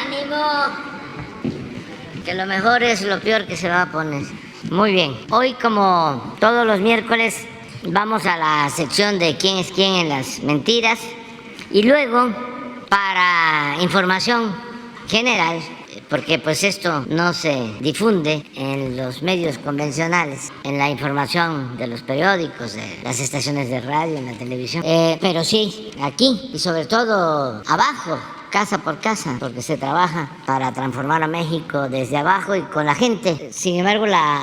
ánimo, que lo mejor es lo peor que se va a poner. Muy bien, hoy como todos los miércoles vamos a la sección de quién es quién en las mentiras y luego para información general, porque pues esto no se difunde en los medios convencionales, en la información de los periódicos, de las estaciones de radio, en la televisión, pero sí aquí y sobre todo abajo, casa por casa, porque se trabaja para transformar a México desde abajo y con la gente. Sin embargo, la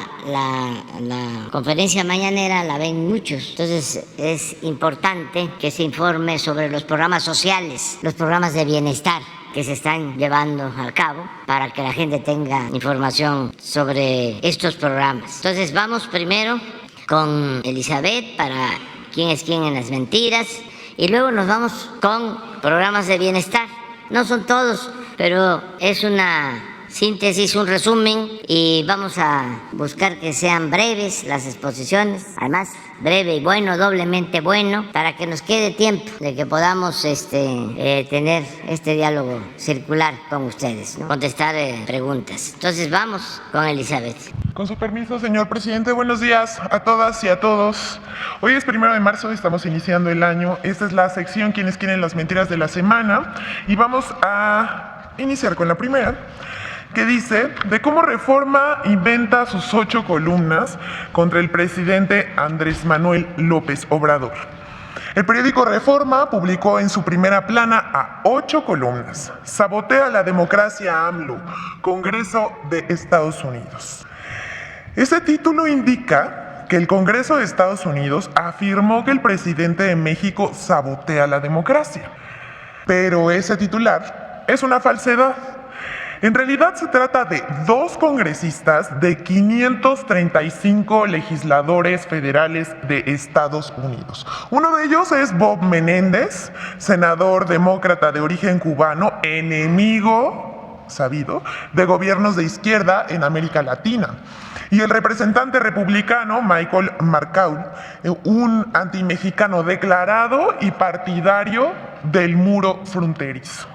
conferencia mañanera la ven muchos, entonces es importante que se informe sobre los programas sociales, los programas de bienestar que se están llevando a cabo para que la gente tenga información sobre estos programas. Entonces vamos primero con Elizabeth para quién es quién en las mentiras y luego nos vamos con programas de bienestar. No son todos, pero es una síntesis, un resumen y vamos a buscar que sean breves las exposiciones, además breve y bueno, doblemente bueno, para que nos quede tiempo de que podamos tener este diálogo circular con ustedes, ¿no? Contestar preguntas. Entonces vamos con Elizabeth. Con su permiso, señor presidente, buenos días a todas y a todos. Hoy es 1 de marzo, estamos iniciando el año. Esta es la sección Quienes quieren las mentiras de la semana y vamos a iniciar con la primera, que dice de cómo Reforma inventa sus 8 columnas contra el presidente Andrés Manuel López Obrador. El periódico Reforma publicó en su primera plana a 8 columnas. Sabotea la democracia AMLO, Congreso de Estados Unidos. Ese título indica que el Congreso de Estados Unidos afirmó que el presidente de México sabotea la democracia. Pero ese titular es una falsedad. En realidad se trata de 2 congresistas de 535 legisladores federales de Estados Unidos. Uno de ellos es Bob Menéndez, senador demócrata de origen cubano, enemigo sabido de gobiernos de izquierda en América Latina. Y el representante republicano Michael McCaul, un antimexicano declarado y partidario del muro fronterizo.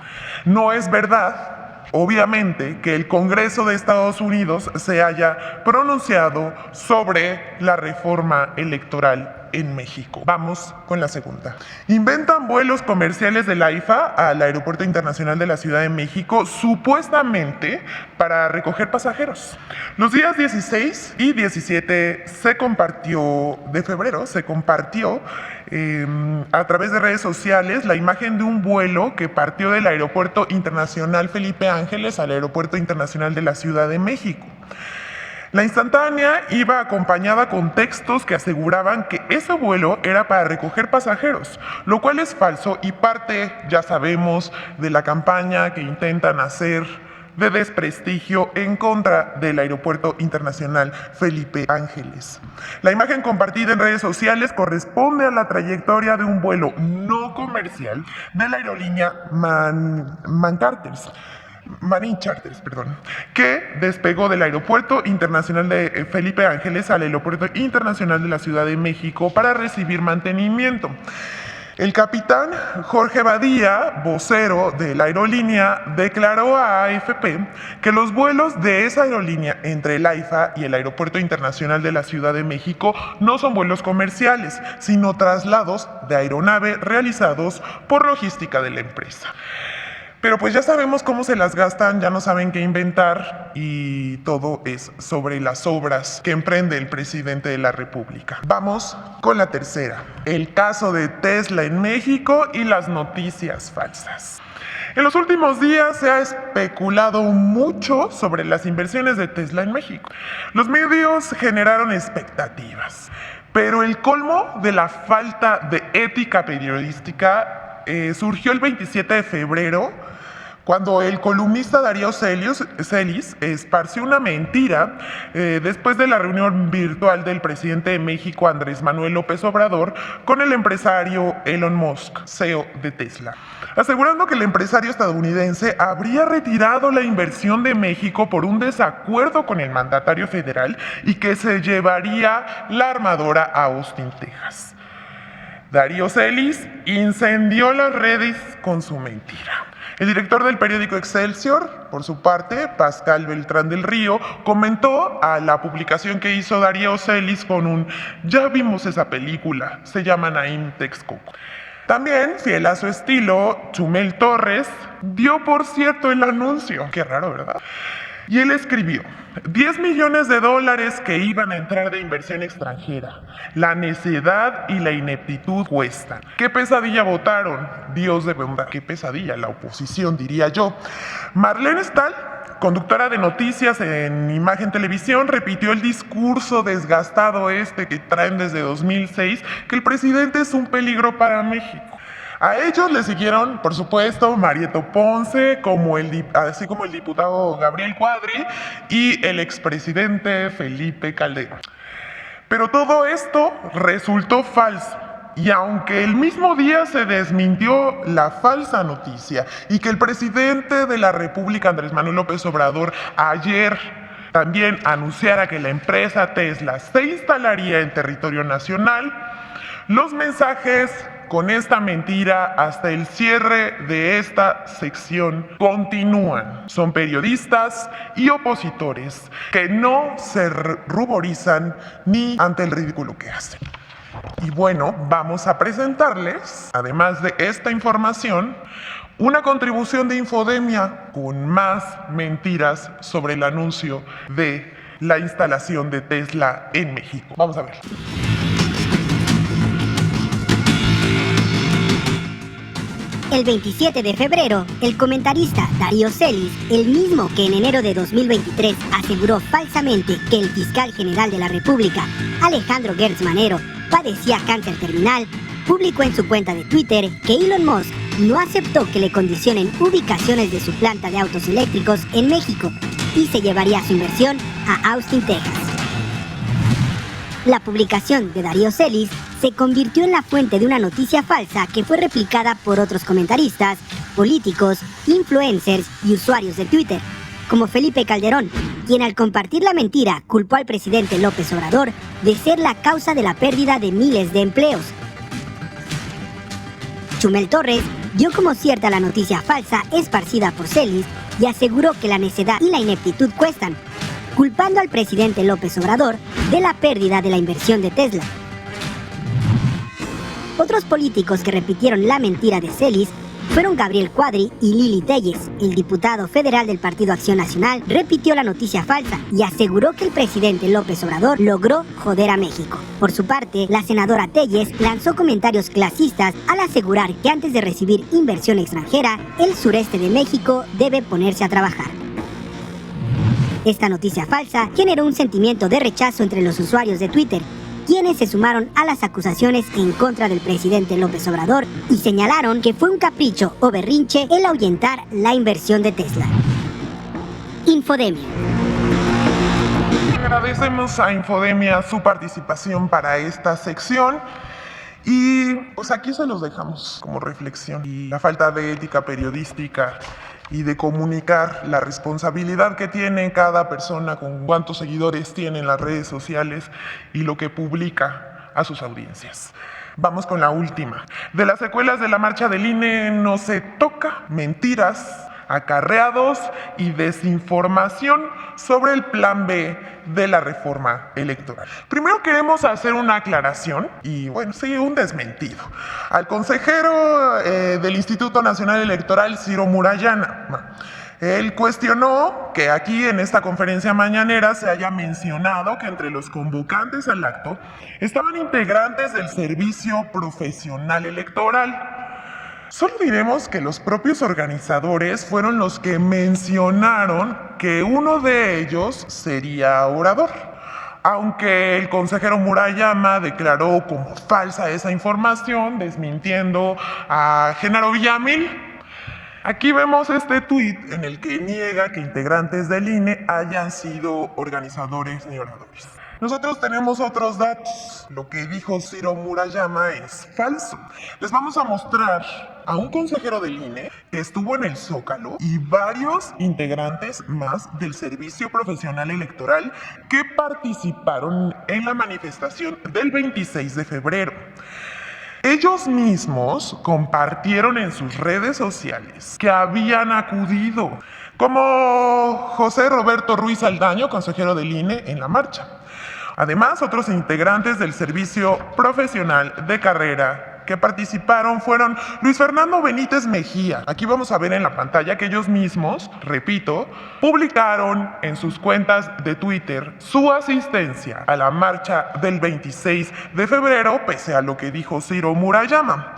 No es verdad, obviamente, que el Congreso de Estados Unidos se haya pronunciado sobre la reforma electoral en México. Vamos con la segunda. Inventan vuelos comerciales del AIFA al Aeropuerto Internacional de la Ciudad de México, supuestamente para recoger pasajeros. Los días 16 y 17 de febrero se compartió a través de redes sociales la imagen de un vuelo que partió del Aeropuerto Internacional Felipe Ángeles al Aeropuerto Internacional de la Ciudad de México. La instantánea iba acompañada con textos que aseguraban que ese vuelo era para recoger pasajeros, lo cual es falso y parte, ya sabemos, de la campaña que intentan hacer de desprestigio en contra del Aeropuerto Internacional Felipe Ángeles. La imagen compartida en redes sociales corresponde a la trayectoria de un vuelo no comercial de la aerolínea Marine Charters, que despegó del Aeropuerto Internacional de Felipe Ángeles al Aeropuerto Internacional de la Ciudad de México para recibir mantenimiento. El capitán Jorge Badía, vocero de la aerolínea, declaró a AFP que los vuelos de esa aerolínea entre el AIFA y el Aeropuerto Internacional de la Ciudad de México no son vuelos comerciales, sino traslados de aeronave realizados por logística de la empresa. Pero pues ya sabemos cómo se las gastan, ya no saben qué inventar y todo es sobre las obras que emprende el presidente de la República. Vamos con la tercera, el caso de Tesla en México y las noticias falsas. En los últimos días se ha especulado mucho sobre las inversiones de Tesla en México. Los medios generaron expectativas, pero el colmo de la falta de ética periodística surgió el 27 de febrero, cuando el columnista Darío Celis esparció una mentira después de la reunión virtual del presidente de México, Andrés Manuel López Obrador, con el empresario Elon Musk, CEO de Tesla, asegurando que el empresario estadounidense habría retirado la inversión de México por un desacuerdo con el mandatario federal y que se llevaría la armadora a Austin, Texas. Darío Celis incendió las redes con su mentira. El director del periódico Excelsior, por su parte, Pascal Beltrán del Río, comentó a la publicación que hizo Darío Celis con un "ya vimos esa película, se llama Naim Texcoco". También, fiel a su estilo, Chumel Torres dio por cierto el anuncio. Qué raro, ¿verdad? Y él escribió: 10 millones de dólares que iban a entrar de inversión extranjera. La necedad y la ineptitud cuestan. ¿Qué pesadilla votaron? Dios de bondad. Qué pesadilla, la oposición, diría yo. Marlene Stahl, conductora de noticias en Imagen Televisión, repitió el discurso desgastado que traen desde 2006, que el presidente es un peligro para México. A ellos le siguieron, por supuesto, Marieto Ponce, así como el diputado Gabriel Cuadri y el expresidente Felipe Calderón. Pero todo esto resultó falso. Y aunque el mismo día se desmintió la falsa noticia y que el presidente de la República, Andrés Manuel López Obrador, ayer también anunciara que la empresa Tesla se instalaría en territorio nacional, los mensajes con esta mentira hasta el cierre de esta sección continúan. Son periodistas y opositores que no se ruborizan ni ante el ridículo que hacen. Y bueno, vamos a presentarles, además de esta información, una contribución de Infodemia con más mentiras sobre el anuncio de la instalación de Tesla en México. Vamos a ver. El 27 de febrero, el comentarista Darío Celis, el mismo que en enero de 2023 aseguró falsamente que el fiscal general de la República, Alejandro Gertz Manero, padecía cáncer terminal, publicó en su cuenta de Twitter que Elon Musk no aceptó que le condicionen ubicaciones de su planta de autos eléctricos en México y se llevaría su inversión a Austin, Texas. La publicación de Darío Celis se convirtió en la fuente de una noticia falsa que fue replicada por otros comentaristas, políticos, influencers y usuarios de Twitter, como Felipe Calderón, quien al compartir la mentira culpó al presidente López Obrador de ser la causa de la pérdida de miles de empleos. Chumel Torres dio como cierta la noticia falsa esparcida por Celis y aseguró que la necedad y la ineptitud cuestan, culpando al presidente López Obrador de la pérdida de la inversión de Tesla. Otros políticos que repitieron la mentira de Celis fueron Gabriel Cuadri y Lili Téllez. El diputado federal del Partido Acción Nacional repitió la noticia falsa y aseguró que el presidente López Obrador logró joder a México. Por su parte, la senadora Téllez lanzó comentarios clasistas al asegurar que antes de recibir inversión extranjera, el sureste de México debe ponerse a trabajar. Esta noticia falsa generó un sentimiento de rechazo entre los usuarios de Twitter, quienes se sumaron a las acusaciones en contra del presidente López Obrador y señalaron que fue un capricho o berrinche el ahuyentar la inversión de Tesla. Infodemia. Agradecemos a Infodemia su participación para esta sección. Y pues aquí se los dejamos como reflexión. Y la falta de ética periodística y de comunicar la responsabilidad que tiene cada persona con cuántos seguidores tiene en las redes sociales y lo que publica a sus audiencias. Vamos con la última. De las secuelas de la marcha del INE no se toca: mentiras, acarreados y desinformación sobre el plan B de la reforma electoral. Primero queremos hacer una aclaración y, un desmentido. Al consejero del Instituto Nacional Electoral, Ciro Murayama, él cuestionó que aquí en esta conferencia mañanera se haya mencionado que entre los convocantes al acto estaban integrantes del Servicio Profesional Electoral. Solo diremos que los propios organizadores fueron los que mencionaron que uno de ellos sería orador, aunque el consejero Murayama declaró como falsa esa información, desmintiendo a Genaro Villamil. Aquí vemos este tuit en el que niega que integrantes del INE hayan sido organizadores ni oradores. Nosotros tenemos otros datos. Lo que dijo Ciro Murayama es falso. Les vamos a mostrar a un consejero del INE que estuvo en el Zócalo y varios integrantes más del Servicio Profesional Electoral que participaron en la manifestación del 26 de febrero. Ellos mismos compartieron en sus redes sociales que habían acudido, como José Roberto Ruiz Aldaño, consejero del INE, en la marcha. Además, otros integrantes del Servicio Profesional de Carrera que participaron fueron Luis Fernando Benítez Mejía. Aquí vamos a ver en la pantalla que ellos mismos, repito, publicaron en sus cuentas de Twitter su asistencia a la marcha del 26 de febrero, pese a lo que dijo Ciro Murayama.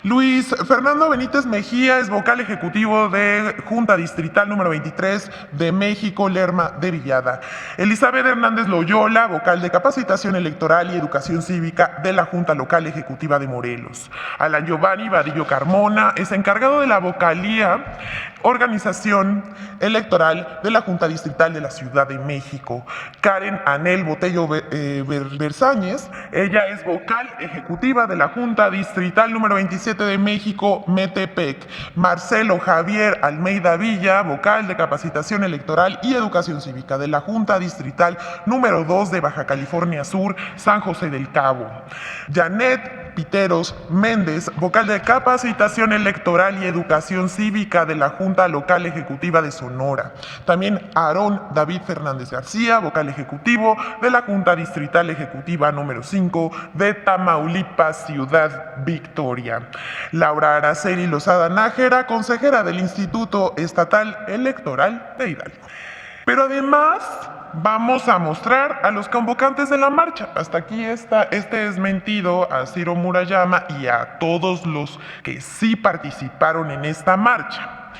Luis Fernando Benítez Mejía es vocal ejecutivo de Junta Distrital número 23 de México, Lerma de Villada. Elizabeth Hernández Loyola, vocal de Capacitación Electoral y Educación Cívica de la Junta Local Ejecutiva de Morelos. Alan Giovanni Vadillo Carmona es encargado de la vocalía Organización Electoral de la Junta Distrital de la Ciudad de México. Karen Anel Botello Versáñez, ella es vocal ejecutiva de la Junta Distrital número 27 de México, Metepec. Marcelo Javier Almeida Villa, vocal de Capacitación Electoral y Educación Cívica de la Junta Distrital número 2 de Baja California Sur, San José del Cabo. Janet Piteros Méndez, vocal de Capacitación Electoral y Educación Cívica de la Junta Local Ejecutiva de Sonora. También Aarón David Fernández García, vocal ejecutivo de la Junta Distrital Ejecutiva número 5 de Tamaulipas, Ciudad Victoria. Laura Araceli Lozada Nájera, consejera del Instituto Estatal Electoral de Hidalgo. Pero además vamos a mostrar a los convocantes de la marcha. Hasta aquí está este desmentido a Ciro Murayama y a todos los que sí participaron en esta marcha.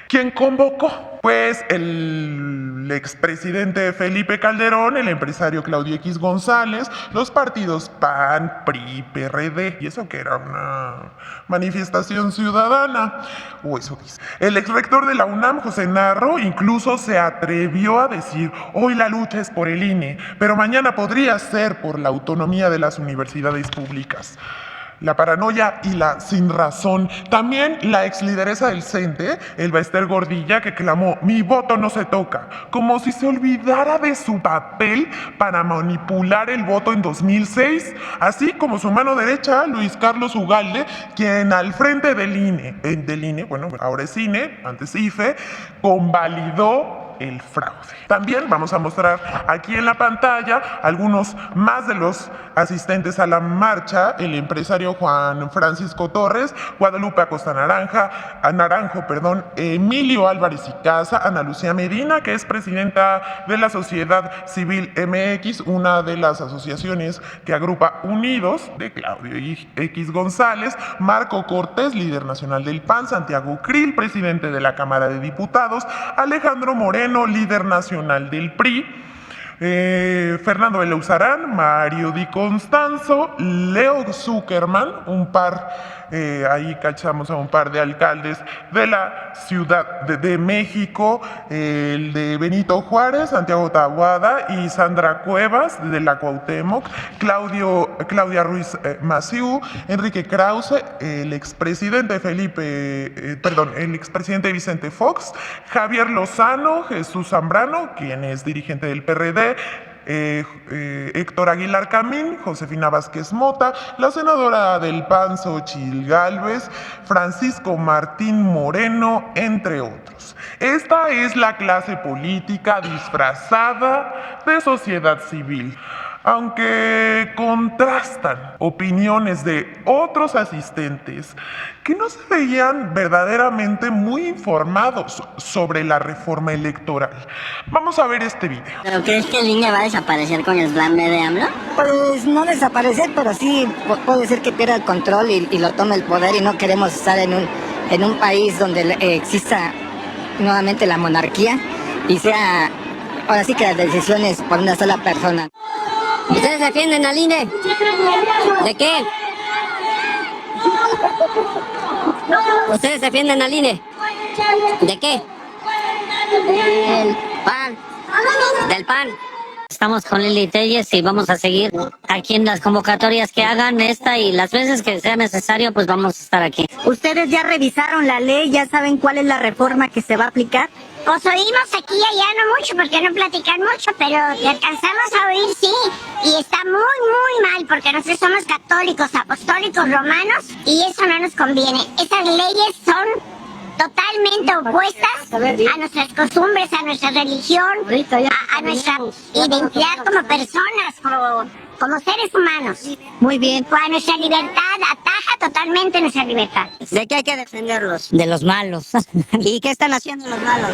¿Quién convocó? Pues el expresidente Felipe Calderón, el empresario Claudio X González, los partidos PAN, PRI, PRD, y eso que era una manifestación ciudadana, o eso dice. El exrector de la UNAM, José Narro, incluso se atrevió a decir: hoy la lucha es por el INE, pero mañana podría ser por la autonomía de las universidades públicas. La paranoia y la sinrazón. También la ex lideresa del CENTE, Elba Ester Gordilla, que clamó: mi voto no se toca, como si se olvidara de su papel para manipular el voto en 2006, así como su mano derecha, Luis Carlos Ugalde, quien al frente del INE, bueno, ahora es INE, antes IFE, convalidó el fraude. También vamos a mostrar aquí en la pantalla algunos más de los asistentes a la marcha: el empresario Juan Francisco Torres, Guadalupe Acosta Naranjo, Emilio Álvarez y Casa, Ana Lucía Medina, que es presidenta de la Sociedad Civil MX, una de las asociaciones que agrupa Unidos, de Claudio X González, Marco Cortés, líder nacional del PAN, Santiago Krill, presidente de la Cámara de Diputados, Alejandro Moreno, líder nacional del PRI, Fernando Eleuzarán, Mario Di Constanzo, Leo Zuckerman, ahí cachamos a un par de alcaldes de la Ciudad de México, el de Benito Juárez, Santiago Taboada y Sandra Cuevas de la Cuauhtémoc, Claudia Ruiz Massieu, Enrique Krause, el expresidente Vicente Fox, Javier Lozano, Jesús Zambrano, quien es dirigente del PRD, Héctor Aguilar Camín, Josefina Vázquez Mota, la senadora del PAN Xochitl Gálvez, Francisco Martín Moreno, entre otros. Esta es la clase política disfrazada de sociedad civil. Aunque contrastan opiniones de otros asistentes que no se veían verdaderamente muy informados sobre la reforma electoral. Vamos a ver este video. ¿Pero crees que el INE va a desaparecer con el plan B de AMLO? Pues no desaparecer, pero sí puede ser que pierda el control y lo tome el poder, y no queremos estar en un país donde exista nuevamente la monarquía y sea ahora sí que las decisiones por una sola persona. ¿Ustedes defienden al INE? ¿De qué? ¿Ustedes defienden al INE? ¿De qué? Del PAN. Del PAN. Estamos con Lili Telles y vamos a seguir aquí en las convocatorias que hagan esta, y las veces que sea necesario, pues vamos a estar aquí. ¿Ustedes ya revisaron la ley? ¿Ya saben cuál es la reforma que se va a aplicar? Pues oímos aquí y allá no mucho, porque no platican mucho, pero te alcanzamos a oír, sí. Y está muy, muy mal, porque nosotros somos católicos, apostólicos, romanos, y eso no nos conviene. Esas leyes son totalmente opuestas a nuestras costumbres, a nuestra religión, a nuestra identidad como personas, como seres humanos. Muy bien. A nuestra libertad, ataja totalmente nuestra libertad. ¿De qué hay que defenderlos? De los malos. ¿Y qué están haciendo los malos?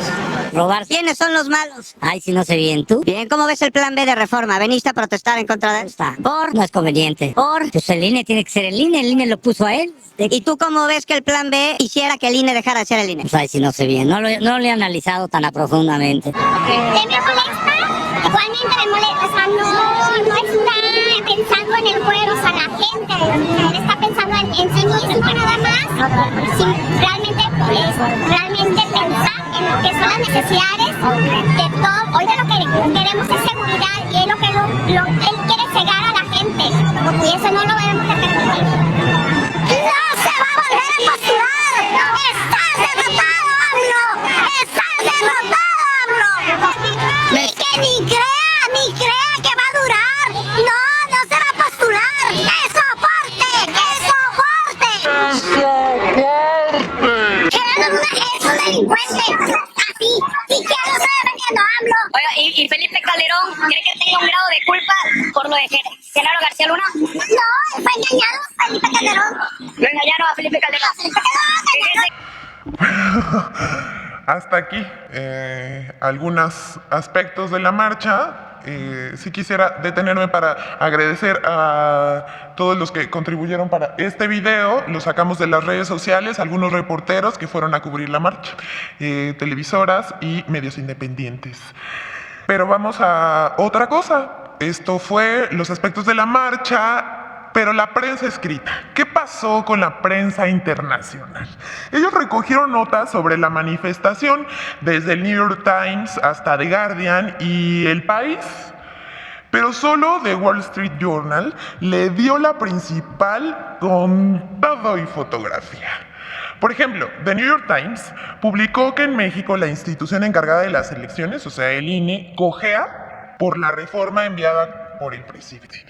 Robar. ¿Quiénes son los malos? Ay, si no sé bien. ¿Tú? Bien, ¿cómo ves el plan B de reforma? ¿Veniste a protestar en contra de esta? Por no es conveniente. Por pues el INE tiene que ser el INE lo puso a él. ¿Y tú cómo ves que el plan B hiciera que el INE dejara de ser el INE? Pues ay, si no sé bien. No lo he analizado tan profundamente. ¿Te me molesta? Igualmente me molesta. O sea, no está pensando en el pueblo, o sea, la gente está pensando en sí mismo nada más, sin realmente pensar en lo que son las necesidades de todo. Hoy lo que queremos es seguridad y es lo que él quiere cegar a la gente, y eso no lo debemos de permitir. ¡No se va a volver a postular! ¡Estás derrotado, AMLO! ¡Estás derrotado, AMLO! Ni crea que va a durar. No se va a postular. ¡Que soporte! Es un delincuente. Así, si quiero ser defendiendo a AMLO. Oiga, ¿y Felipe Calderón cree que tenga un grado de culpa por lo de Genaro García Luna? No, fue engañado Felipe Calderón. Lo engañaron a Felipe Calderón. Hasta aquí algunos aspectos de la marcha. Sí quisiera detenerme para agradecer a todos los que contribuyeron para este video. Lo sacamos de las redes sociales, algunos reporteros que fueron a cubrir la marcha, televisoras y medios independientes. Pero vamos a otra cosa. Esto fue los aspectos de la marcha. Pero la prensa escrita, ¿qué pasó con la prensa internacional? Ellos recogieron notas sobre la manifestación desde el New York Times hasta The Guardian y El País, pero solo The Wall Street Journal le dio la principal con todo y fotografía. Por ejemplo, The New York Times publicó que en México la institución encargada de las elecciones, o sea, el INE, cojea por la reforma enviada por el presidente.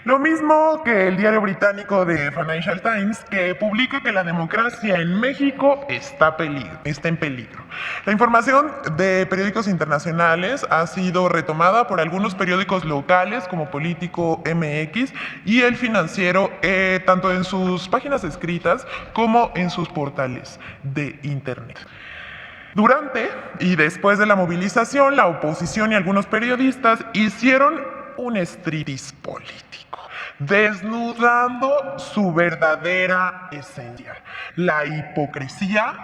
Lo mismo que el diario británico The Financial Times, que publica que la democracia en México está en peligro. La información de periódicos internacionales ha sido retomada por algunos periódicos locales como Político MX y El Financiero, tanto en sus páginas escritas como en sus portales de internet. Durante y después de la movilización, la oposición y algunos periodistas hicieron un striptease político, desnudando su verdadera esencia, la hipocresía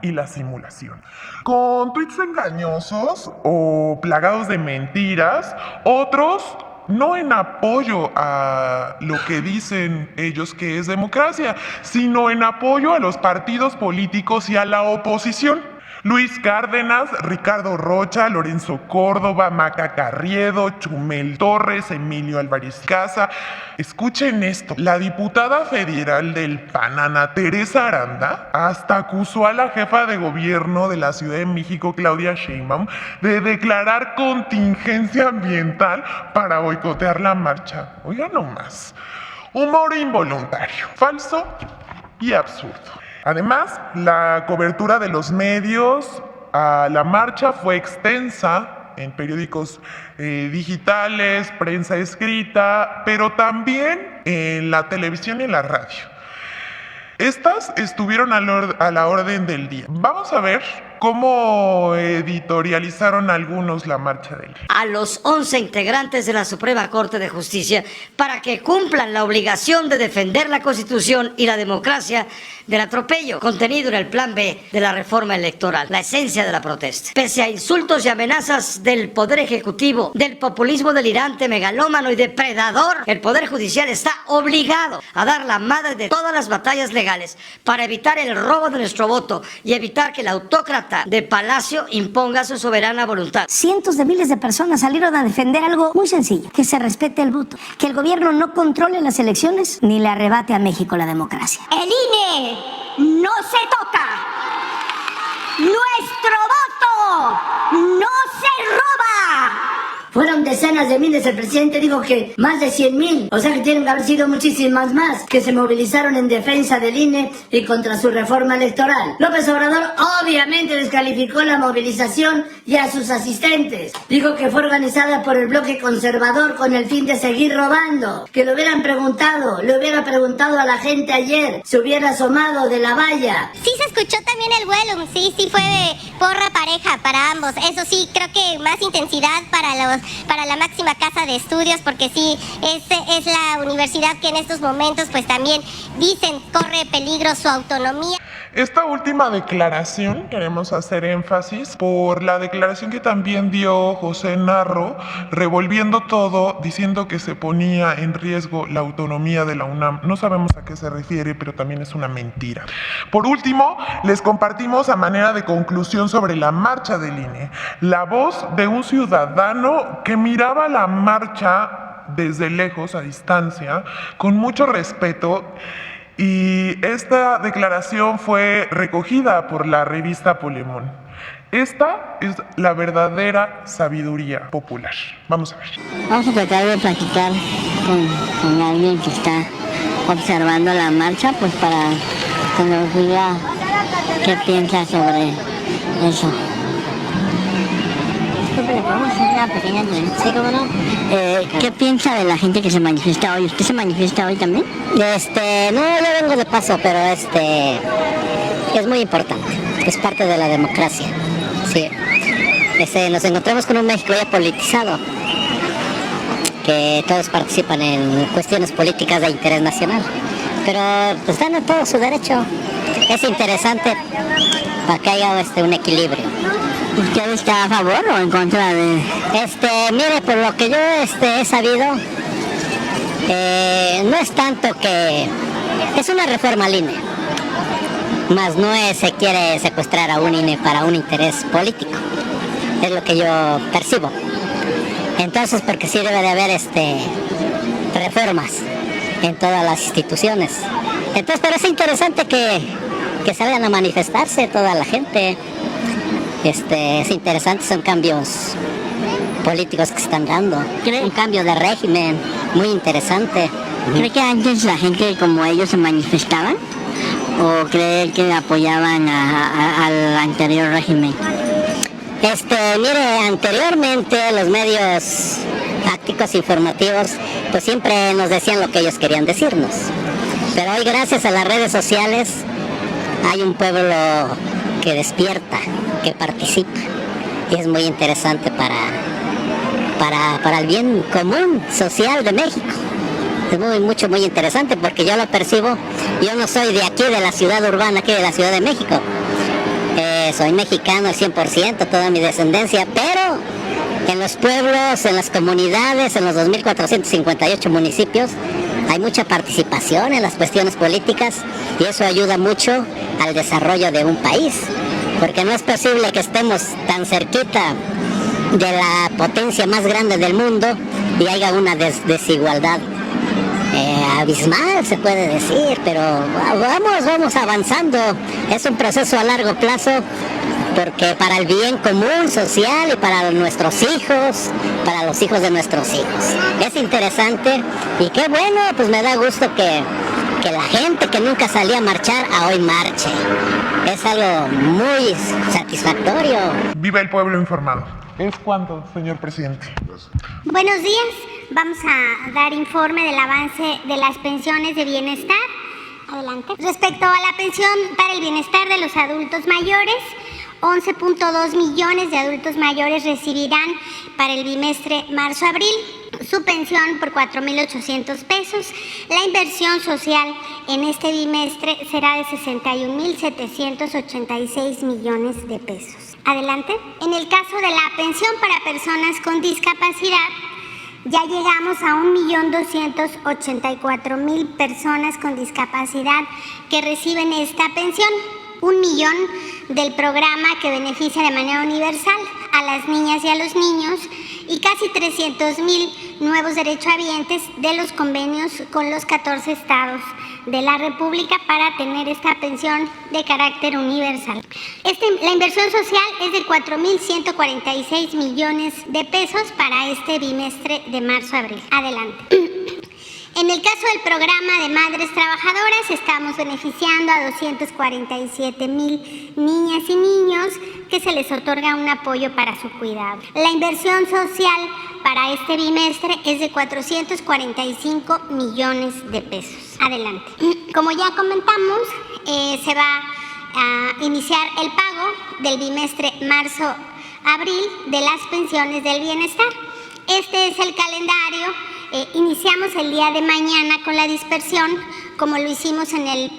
y la simulación. Con tweets engañosos o plagados de mentiras, otros no en apoyo a lo que dicen ellos que es democracia, sino en apoyo a los partidos políticos y a la oposición. Luis Cárdenas, Ricardo Rocha, Lorenzo Córdoba, Maca Carriedo, Chumel Torres, Emilio Álvarez Casa. Escuchen esto, la diputada federal del PAN, Ana Teresa Aranda, hasta acusó a la jefa de gobierno de la Ciudad de México, Claudia Sheinbaum, de declarar contingencia ambiental para boicotear la marcha. Oigan nomás, humor involuntario, falso y absurdo. Además, la cobertura de los medios a la marcha fue extensa en periódicos digitales, prensa escrita, pero también en la televisión y en la radio. Estas estuvieron a la orden del día. Vamos a ver cómo editorializaron algunos la marcha del día. A los 11 integrantes de la Suprema Corte de Justicia para que cumplan la obligación de defender la Constitución y la democracia del atropello contenido en el Plan B de la reforma electoral, la esencia de la protesta. Pese a insultos y amenazas del Poder Ejecutivo, del populismo delirante, megalómano y depredador, el Poder Judicial está obligado a dar la madre de todas las batallas legales para evitar el robo de nuestro voto y evitar que el autócrata de Palacio imponga su soberana voluntad. Cientos de miles de personas salieron a defender algo muy sencillo: que se respete el voto, que el gobierno no controle las elecciones ni le arrebate a México la democracia. El INE no se toca. Nuestro voto decenas de miles, el presidente dijo que más de 100,000, o sea que tienen que haber sido muchísimas más que se movilizaron en defensa del INE y contra su reforma electoral. López Obrador obviamente descalificó la movilización y a sus asistentes. Dijo que fue organizada por el bloque conservador con el fin de seguir robando. Que le hubiera preguntado a la gente ayer, se hubiera asomado de la valla. Sí se escuchó también el vuelo, sí fue porra pareja para ambos. Eso sí, creo que más intensidad para la máxima casa de estudios, porque sí, es la universidad que en estos momentos pues también dicen corre peligro su autonomía. Esta última declaración, queremos hacer énfasis por la declaración que también dio José Narro, revolviendo todo, diciendo que se ponía en riesgo la autonomía de la UNAM. No sabemos a qué se refiere, pero también es una mentira. Por último, les compartimos a manera de conclusión sobre la marcha del INE, la voz de un ciudadano que miraba la marcha desde lejos, a distancia, con mucho respeto. Y esta declaración fue recogida por la revista Polemón. Esta es la verdadera sabiduría popular. Vamos a ver. Vamos a tratar de platicar con alguien que está observando la marcha, pues para que nos diga qué piensa sobre eso. Vamos a hacer una pequeña entrevista. Sí, ¿cómo no? ¿Qué piensa de la gente que se manifiesta hoy? ¿Usted se manifiesta hoy también? No, yo vengo de paso, pero es muy importante. Es parte de la democracia. Sí. Nos encontramos con un México ya politizado, que todos participan en cuestiones políticas de interés nacional. Pero pues dan todo su derecho. Es interesante para que haya un equilibrio. ¿Usted está a favor o en contra de...? Mire, por lo que yo he sabido, no es tanto que... Es una reforma al INE, más no se quiere secuestrar a un INE para un interés político. Es lo que yo percibo. Entonces, porque sí debe de haber reformas en todas las instituciones. Entonces, pero es interesante que salgan a manifestarse toda la gente. Es interesante, son cambios políticos que se están dando. Un cambio de régimen muy interesante. ¿Cree que antes la gente como ellos se manifestaban? ¿O cree que apoyaban al anterior régimen? Mire, anteriormente los medios tácticos informativos pues siempre nos decían lo que ellos querían decirnos. Pero hoy, gracias a las redes sociales, hay un pueblo que despierta, que participa, y es muy interesante para el bien común social de México. Es muy interesante porque yo lo percibo. Yo no soy de aquí, de la ciudad urbana, aquí de la Ciudad de México. Soy mexicano al 100%, toda mi descendencia, pero en los pueblos, en las comunidades, en los 2.458 municipios, hay mucha participación en las cuestiones políticas y eso ayuda mucho al desarrollo de un país, porque no es posible que estemos tan cerquita de la potencia más grande del mundo y haya una desigualdad abismal, se puede decir, pero vamos avanzando. Es un proceso a largo plazo, porque para el bien común social y para nuestros hijos, para los hijos de nuestros hijos. Es interesante y qué bueno, pues me da gusto que la gente que nunca salía a marchar a hoy marche. Es algo muy satisfactorio. Viva el pueblo informado. ¿Es cuánto, señor presidente? Buenos días. Vamos a dar informe del avance de las pensiones de bienestar. Adelante. Respecto a la pensión para el bienestar de los adultos mayores, 11.2 millones de adultos mayores recibirán para el bimestre marzo-abril su pensión por 4.800 pesos. La inversión social en este bimestre será de 61.786 millones de pesos. Adelante. En el caso de la pensión para personas con discapacidad, ya llegamos a 1.284.000 personas con discapacidad que reciben esta pensión. 1 millón del programa que beneficia de manera universal a las niñas y a los niños y casi 300.000 nuevos derechohabientes de los convenios con los 14 estados de la República para tener esta pensión de carácter universal. La inversión social es de 4.146 millones de pesos para este bimestre de marzo-abril. Adelante. En el caso del programa de madres trabajadoras, estamos beneficiando a 247,000 niñas y niños que se les otorga un apoyo para su cuidado. La inversión social para este bimestre es de 445 millones de pesos. Adelante. Como ya comentamos, se va a iniciar el pago del bimestre marzo-abril de las pensiones del bienestar. Este es el calendario. Iniciamos el día de mañana con la dispersión, como lo hicimos en el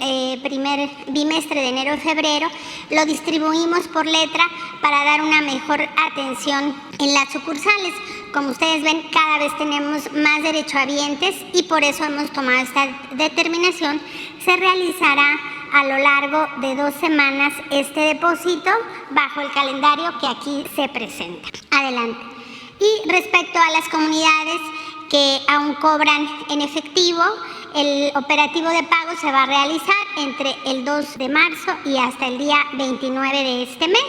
primer bimestre de enero-febrero. Lo distribuimos por letra para dar una mejor atención en las sucursales. Como ustedes ven, cada vez tenemos más derechohabientes y por eso hemos tomado esta determinación. Se realizará a lo largo de 2 semanas este depósito bajo el calendario que aquí se presenta. Adelante. Y respecto a las comunidades que aún cobran en efectivo, el operativo de pago se va a realizar entre el 2 de marzo y hasta el día 29 de este mes.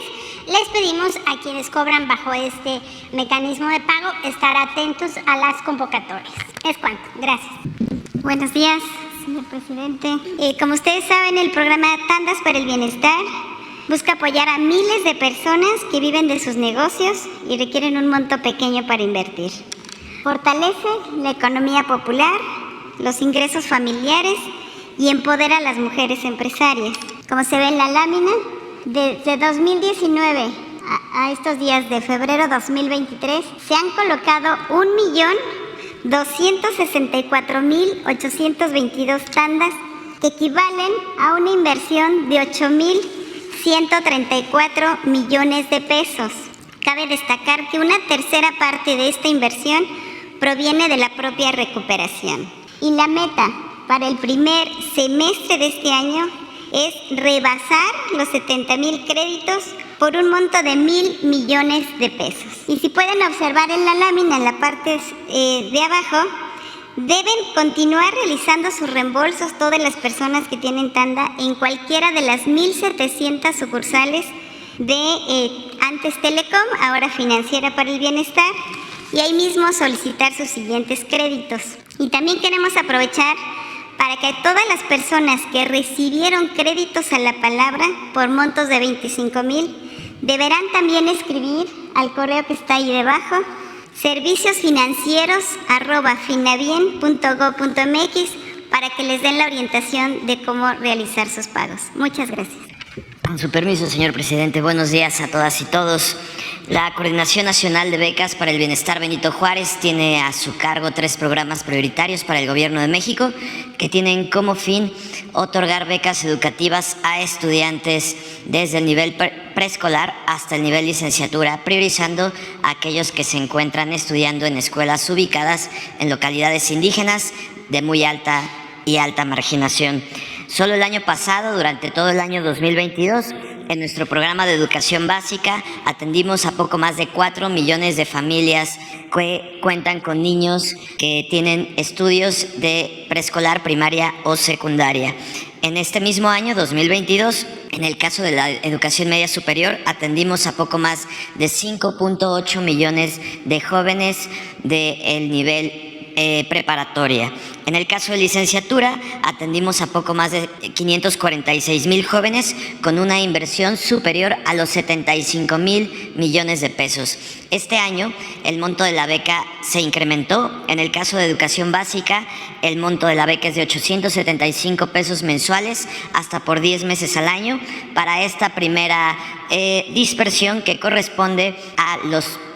Les pedimos a quienes cobran bajo este mecanismo de pago estar atentos a las convocatorias. Es cuanto. Gracias. Buenos días, señor presidente. Como ustedes saben, el programa Tandas para el Bienestar busca apoyar a miles de personas que viven de sus negocios y requieren un monto pequeño para invertir. Fortalece la economía popular, los ingresos familiares y empodera a las mujeres empresarias. Como se ve en la lámina, desde 2019 a estos días de febrero 2023 se han colocado 1.264.822 tandas que equivalen a una inversión de 8.134 millones de pesos. Cabe destacar que una tercera parte de esta inversión proviene de la propia recuperación. Y la meta para el primer semestre de este año es rebasar los 70,000 créditos por un monto de 1,000 millones de pesos. Y si pueden observar en la lámina, en la parte de abajo, deben continuar realizando sus reembolsos todas las personas que tienen tanda en cualquiera de las 1,700 sucursales de antes Telecom, ahora Financiera para el Bienestar, y ahí mismo solicitar sus siguientes créditos. Y también queremos aprovechar para que todas las personas que recibieron créditos a la palabra por montos de 25,000 deberán también escribir al correo que está ahí debajo, serviciosfinancieros@finabien.gov.mx, para que les den la orientación de cómo realizar sus pagos. Muchas gracias. Con su permiso, señor presidente, buenos días a todas y todos. La Coordinación Nacional de Becas para el Bienestar Benito Juárez tiene a su cargo 3 programas prioritarios para el Gobierno de México que tienen como fin otorgar becas educativas a estudiantes desde el nivel preescolar hasta el nivel licenciatura, priorizando a aquellos que se encuentran estudiando en escuelas ubicadas en localidades indígenas de muy alta y alta marginación. Solo el año pasado, durante todo el año 2022, en nuestro programa de educación básica atendimos a poco más de 4 millones de familias que cuentan con niños que tienen estudios de preescolar, primaria o secundaria. En este mismo año, 2022, en el caso de la educación media superior, atendimos a poco más de 5.8 millones de jóvenes del nivel preparatoria. En el caso de licenciatura, atendimos a poco más de 546,000 jóvenes con una inversión superior a los 75,000 millones de pesos. Este año, el monto de la beca se incrementó. En el caso de educación básica, el monto de la beca es de 875 pesos mensuales hasta por 10 meses al año. Para esta primera dispersión, que corresponde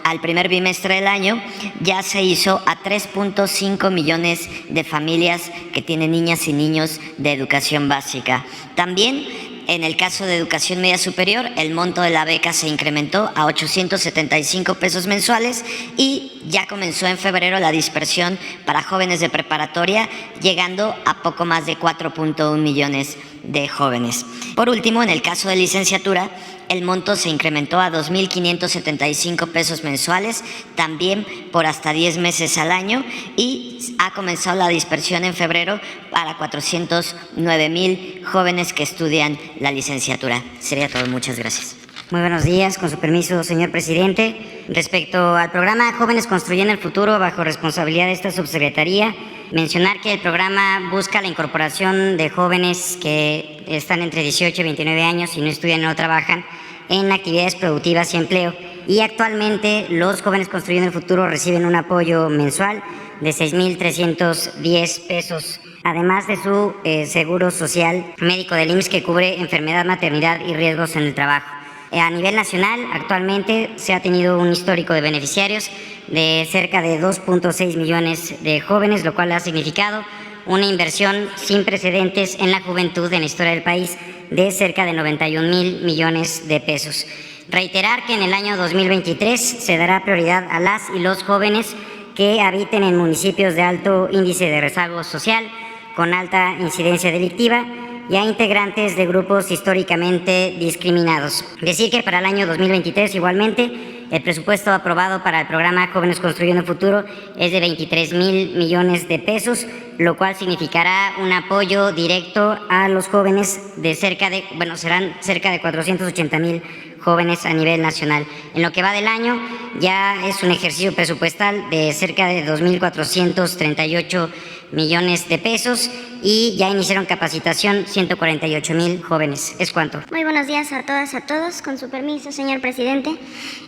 al primer bimestre del año, ya se hizo a 3.5 millones de familias que tienen niñas y niños de educación básica. También, en el caso de educación media superior, el monto de la beca se incrementó a 875 pesos mensuales y ya comenzó en febrero la dispersión para jóvenes de preparatoria, llegando a poco más de 4.1 millones de jóvenes. Por último, en el caso de licenciatura, El monto se incrementó a 2.575 pesos mensuales, también por hasta 10 meses al año, y ha comenzado la dispersión en febrero para 409,000 jóvenes que estudian la licenciatura. Sería todo, muchas gracias. Muy buenos días, con su permiso, señor presidente. Respecto al programa Jóvenes Construyendo el Futuro, bajo responsabilidad de esta subsecretaría, mencionar que el programa busca la incorporación de jóvenes que están entre 18 y 29 años y no estudian o no trabajan en actividades productivas y empleo. Y actualmente los Jóvenes Construyendo el Futuro reciben un apoyo mensual de 6,310 pesos, además de su seguro social médico del IMSS que cubre enfermedad, maternidad y riesgos en el trabajo. A nivel nacional, actualmente se ha tenido un histórico de beneficiarios de cerca de 2.6 millones de jóvenes, lo cual ha significado una inversión sin precedentes en la juventud en la historia del país de cerca de 91,000 millones de pesos. Reiterar que en el año 2023 se dará prioridad a las y los jóvenes que habiten en municipios de alto índice de rezago social, con alta incidencia delictiva, y a integrantes de grupos históricamente discriminados. Decir que para el año 2023 igualmente el presupuesto aprobado para el programa Jóvenes Construyendo el Futuro es de 23,000 millones de pesos, lo cual significará un apoyo directo a los jóvenes de serán cerca de 480,000 jóvenes a nivel nacional. En lo que va del año ya es un ejercicio presupuestal de cerca de 2,438 millones de pesos y ya iniciaron capacitación 148,000 jóvenes. Es cuanto. Muy buenos días a todas y a todos. Con su permiso, señor presidente.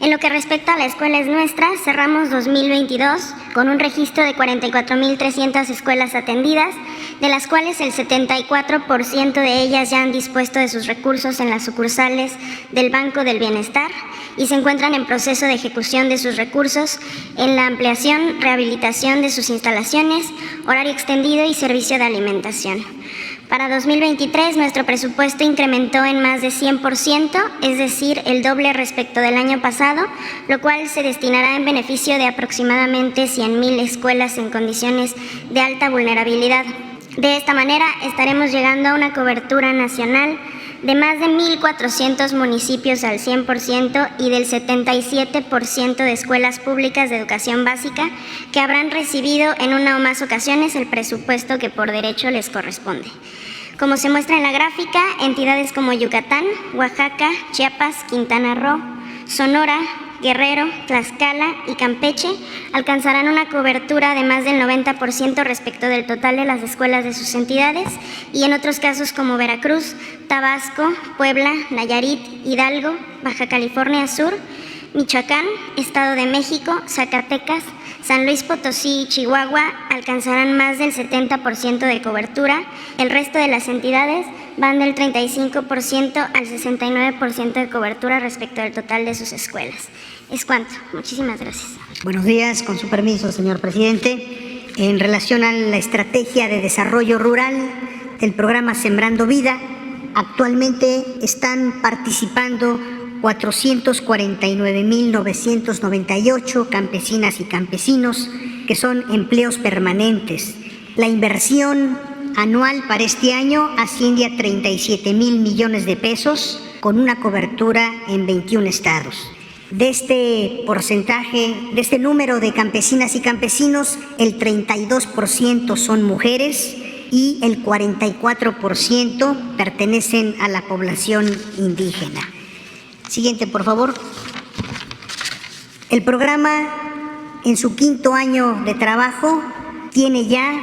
En lo que respecta a la escuela es nuestra, cerramos 2022 con un registro de 44,300 escuelas atendidas, de las cuales el 74% de ellas ya han dispuesto de sus recursos en las sucursales del Banco del Bienestar y se encuentran en proceso de ejecución de sus recursos en la ampliación, rehabilitación de sus instalaciones, horario extendido y servicio de alimentación. Para 2023 nuestro presupuesto incrementó en más de 100%, es decir, el doble respecto del año pasado, lo cual se destinará en beneficio de aproximadamente 100,000 escuelas en condiciones de alta vulnerabilidad. De esta manera estaremos llegando a una cobertura nacional de más de 1,400 municipios al 100% y del 77% de escuelas públicas de educación básica que habrán recibido en una o más ocasiones el presupuesto que por derecho les corresponde. Como se muestra en la gráfica, entidades como Yucatán, Oaxaca, Chiapas, Quintana Roo, Sonora, Guerrero, Tlaxcala y Campeche alcanzarán una cobertura de más del 90% respecto del total de las escuelas de sus entidades, y en otros casos como Veracruz, Tabasco, Puebla, Nayarit, Hidalgo, Baja California Sur, Michoacán, Estado de México, Zacatecas, San Luis Potosí y Chihuahua alcanzarán más del 70% de cobertura. El resto de las entidades van del 35% al 69% de cobertura respecto del total de sus escuelas. Es cuanto. Muchísimas gracias. Buenos días, con su permiso, señor presidente. En relación a la estrategia de desarrollo rural del programa Sembrando Vida, actualmente están participando 449,998 campesinas y campesinos, que son empleos permanentes. La inversión anual para este año asciende a 37,000 millones de pesos, con una cobertura en 21 estados. De este porcentaje, de este número de campesinas y campesinos, el 32% son mujeres y el 44% pertenecen a la población indígena. Siguiente, por favor. El programa, en su 5º año de trabajo, tiene ya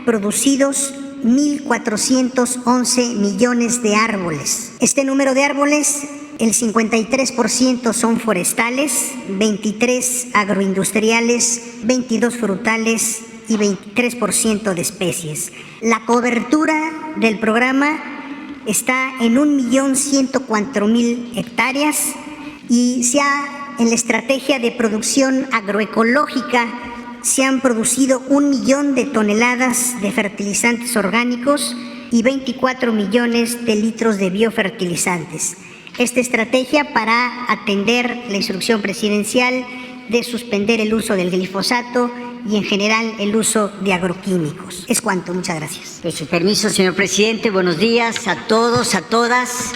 producidos 1,411 millones de árboles. Este número de árboles, el 53% son forestales, 23 agroindustriales, 22 frutales y 23% de especies. La cobertura del programa está en 1,104,000 hectáreas y en la estrategia de producción agroecológica se han producido 1 millón de toneladas de fertilizantes orgánicos y 24 millones de litros de biofertilizantes. Esta estrategia para atender la instrucción presidencial de suspender el uso del glifosato y en general el uso de agroquímicos. Es cuanto. Muchas gracias. Con su permiso, señor presidente, buenos días a todos, a todas.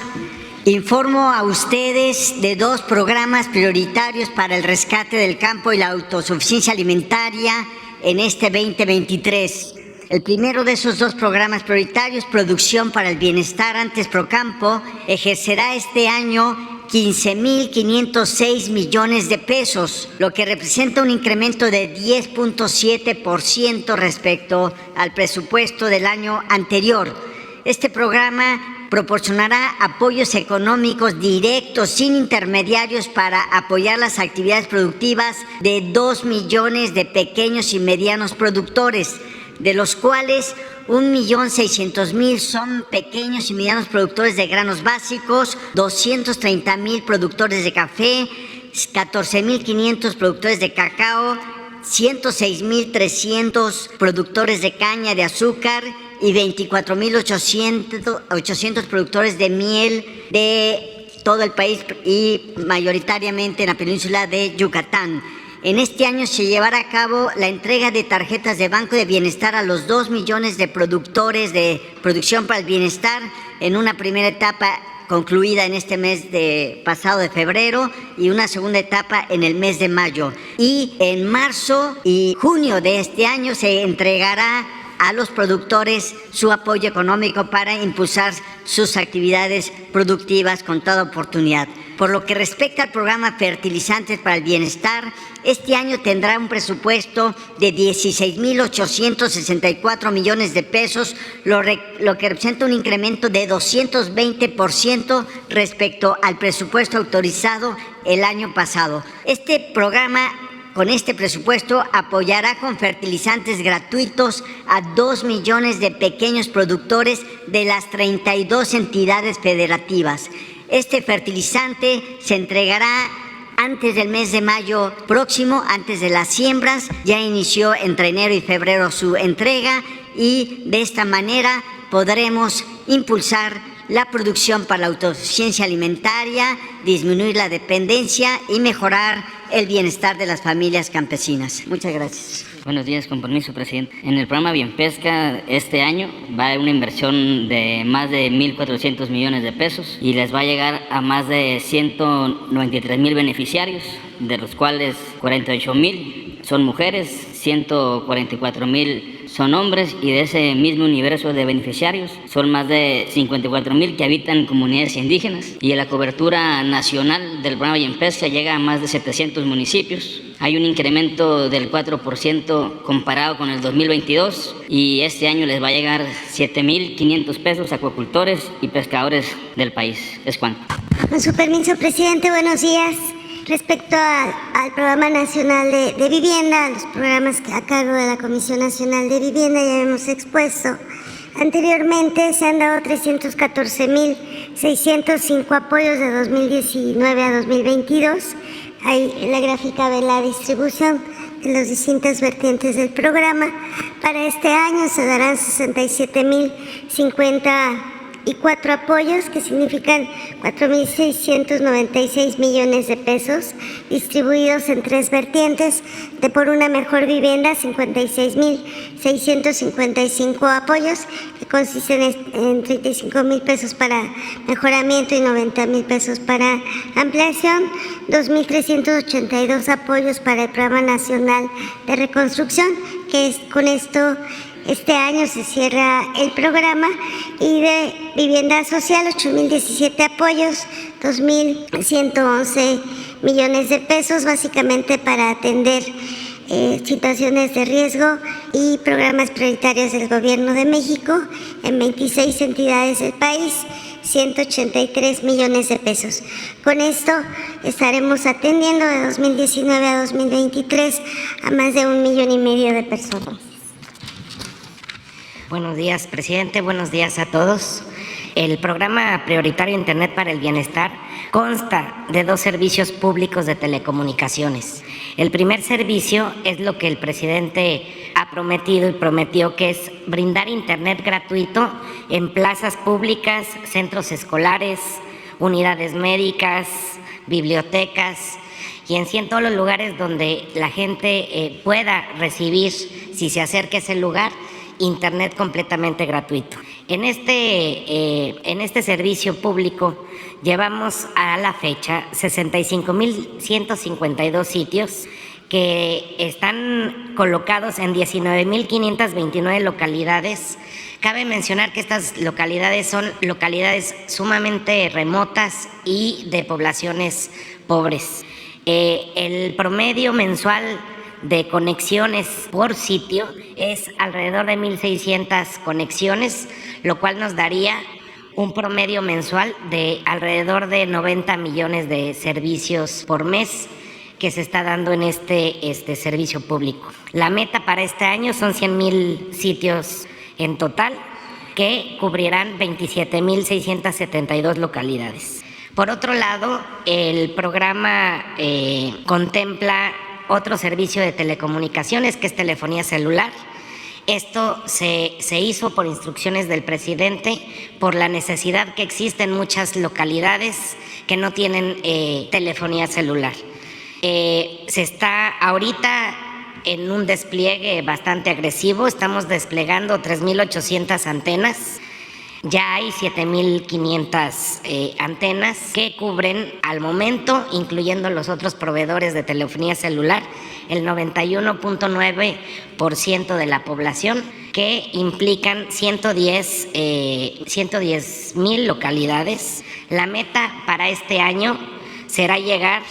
Informo a ustedes de 2 programas prioritarios para el rescate del campo y la autosuficiencia alimentaria en este 2023. El primero de esos 2 programas prioritarios, Producción para el Bienestar, antes Procampo, ejercerá este año 15.506 millones de pesos, lo que representa un incremento de 10.7% respecto al presupuesto del año anterior. Este programa proporcionará apoyos económicos directos, sin intermediarios, para apoyar las actividades productivas de 2 millones de pequeños y medianos productores, de los cuales 1.600.000 son pequeños y medianos productores de granos básicos, 230.000 productores de café, 14.500 productores de cacao, 106.300 productores de caña de azúcar y 24.800 productores de miel de todo el país y mayoritariamente en la península de Yucatán. En este año se llevará a cabo la entrega de tarjetas de Banco de Bienestar a los 2 millones de productores de Producción para el Bienestar, en una primera etapa concluida en este mes pasado de febrero y una segunda etapa en el mes de mayo. Y en marzo y junio de este año se entregará a los productores su apoyo económico para impulsar sus actividades productivas con toda oportunidad. Por lo que respecta al programa Fertilizantes para el Bienestar, este año tendrá un presupuesto de 16.864 millones de pesos, lo que representa un incremento de 220% respecto al presupuesto autorizado el año pasado. Este programa, con este presupuesto, apoyará con fertilizantes gratuitos a 2 millones de pequeños productores de las 32 entidades federativas. Este fertilizante se entregará antes del mes de mayo próximo, antes de las siembras. Ya inició entre enero y febrero su entrega y de esta manera podremos impulsar la producción para la autosuficiencia alimentaria, disminuir la dependencia y mejorar el bienestar de las familias campesinas. Muchas gracias. Buenos días, con permiso, presidente. En el programa Bienpesca este año va a haber una inversión de más de 1.400 millones de pesos y les va a llegar a más de 193.000 beneficiarios, de los cuales 48.000 son mujeres, 144.000 son hombres, y de ese mismo universo de beneficiarios son más de 54.000 que habitan en comunidades indígenas, y la cobertura nacional del programa Bienpesca llega a más de 700 municipios. Hay un incremento del 4% comparado con el 2022 y este año les va a llegar 7.500 pesos a acuacultores y pescadores del país. Es cuanto. Con su permiso, presidente, buenos días. Respecto al Programa Nacional de Vivienda, los programas a cargo de la Comisión Nacional de Vivienda ya hemos expuesto. Anteriormente se han dado 314.605 apoyos de 2019 a 2022. Ahí en la gráfica ve la distribución de las distintas vertientes del programa. Para este año se darán 67.054 apoyos, que significan 4.696 millones de pesos, distribuidos en 3 vertientes: de por una mejor vivienda, 56.655 apoyos, que consisten en 35.000 pesos para mejoramiento y 90.000 pesos para ampliación; 2.382 apoyos para el Programa Nacional de Reconstrucción, con esto este año se cierra el programa; y de vivienda social, 8.017 apoyos, 2.111 millones de pesos, básicamente para atender situaciones de riesgo y programas prioritarios del Gobierno de México en 26 entidades del país, 183 millones de pesos. Con esto estaremos atendiendo de 2019 a 2023 a más de 1,5 millones de personas. Buenos días, presidente. Buenos días a todos. El programa prioritario Internet para el Bienestar consta de 2 servicios públicos de telecomunicaciones. El primer servicio es lo que el presidente ha prometido y prometió, que es brindar Internet gratuito en plazas públicas, centros escolares, unidades médicas, bibliotecas y en todos los lugares donde la gente pueda recibir, si se acerca a ese lugar, Internet completamente gratuito. En este servicio público llevamos a la fecha 65,152 sitios que están colocados en 19,529 localidades. Cabe mencionar que estas localidades son localidades sumamente remotas y de poblaciones pobres. El promedio mensual de conexiones por sitio es alrededor de 1,600 conexiones, lo cual nos daría un promedio mensual de alrededor de 90 millones de servicios por mes que se está dando en este servicio público. La meta para este año son 100,000 sitios en total, que cubrirán 27,672 localidades. Por otro lado, el programa contempla otro servicio de telecomunicaciones, que es telefonía celular. Esto se hizo por instrucciones del presidente, por la necesidad que existe en muchas localidades que no tienen telefonía celular. Se está ahorita en un despliegue bastante agresivo. Estamos desplegando 3,800 antenas. Ya hay 7,500 antenas que cubren al momento, incluyendo los otros proveedores de telefonía celular, el 91.9% de la población, que implican 110,000 localidades. La meta para este año será llegar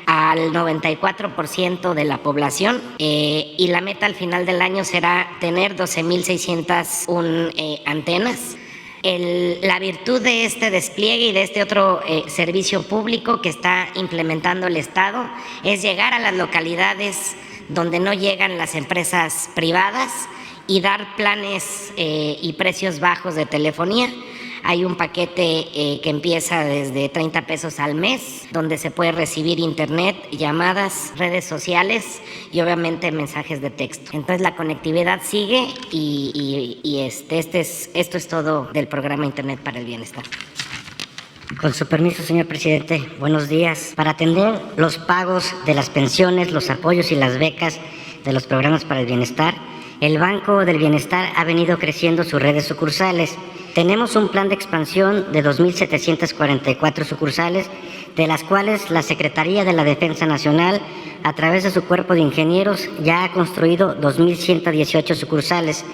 al 94% de la población y la meta al final del año será tener 12,601 antenas. La virtud de este despliegue y de este otro servicio público que está implementando el Estado es llegar a las localidades donde no llegan las empresas privadas y dar planes y precios bajos de telefonía. Hay un paquete que empieza desde 30 pesos al mes, donde se puede recibir internet, llamadas, redes sociales y obviamente mensajes de texto. Entonces la conectividad sigue y esto es todo del programa Internet para el Bienestar. Con su permiso, señor presidente, buenos días. Para atender los pagos de las pensiones, los apoyos y las becas de los programas para el bienestar, el Banco del Bienestar ha venido creciendo sus redes sucursales. Tenemos un plan de expansión de 2,744 sucursales, de las cuales la Secretaría de la Defensa Nacional, a través de su cuerpo de ingenieros, ya ha construido 2,118 sucursales.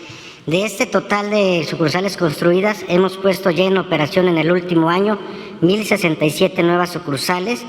De este total de sucursales construidas, hemos puesto ya en operación en el último año 1,067 nuevas sucursales,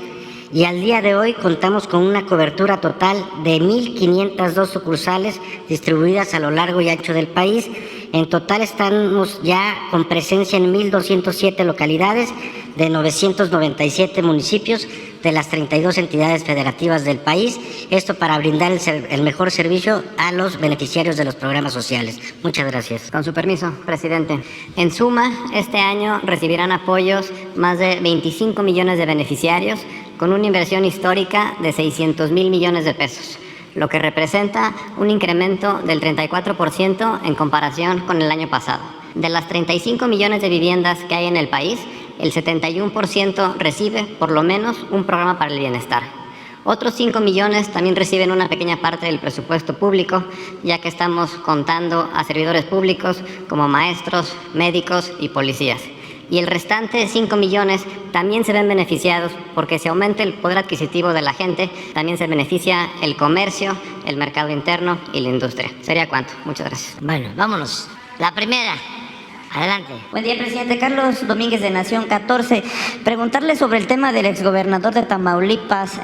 y al día de hoy contamos con una cobertura total de 1,502 sucursales distribuidas a lo largo y ancho del país. En total estamos ya con presencia en 1,207 localidades de 997 municipios de las 32 entidades federativas del país. Esto para brindar el mejor servicio a los beneficiarios de los programas sociales. Muchas gracias. Con su permiso, presidente. En suma, este año recibirán apoyos más de 25 millones de beneficiarios, con una inversión histórica de 600,000 millones de pesos, lo que representa un incremento del 34% en comparación con el año pasado. De las 35 millones de viviendas que hay en el país, el 71% recibe por lo menos un programa para el bienestar. Otros 5 millones también reciben una pequeña parte del presupuesto público, ya que estamos contando a servidores públicos como maestros, médicos y policías. Y el restante de 5 millones también se ven beneficiados porque si aumenta el poder adquisitivo de la gente, también se beneficia el comercio, el mercado interno y la industria. ¿Sería cuánto? Muchas gracias. Bueno, vámonos. La primera. Adelante. Buen día, presidente. Carlos Domínguez, de Nación 14. Preguntarle sobre el tema del exgobernador de Tamaulipas,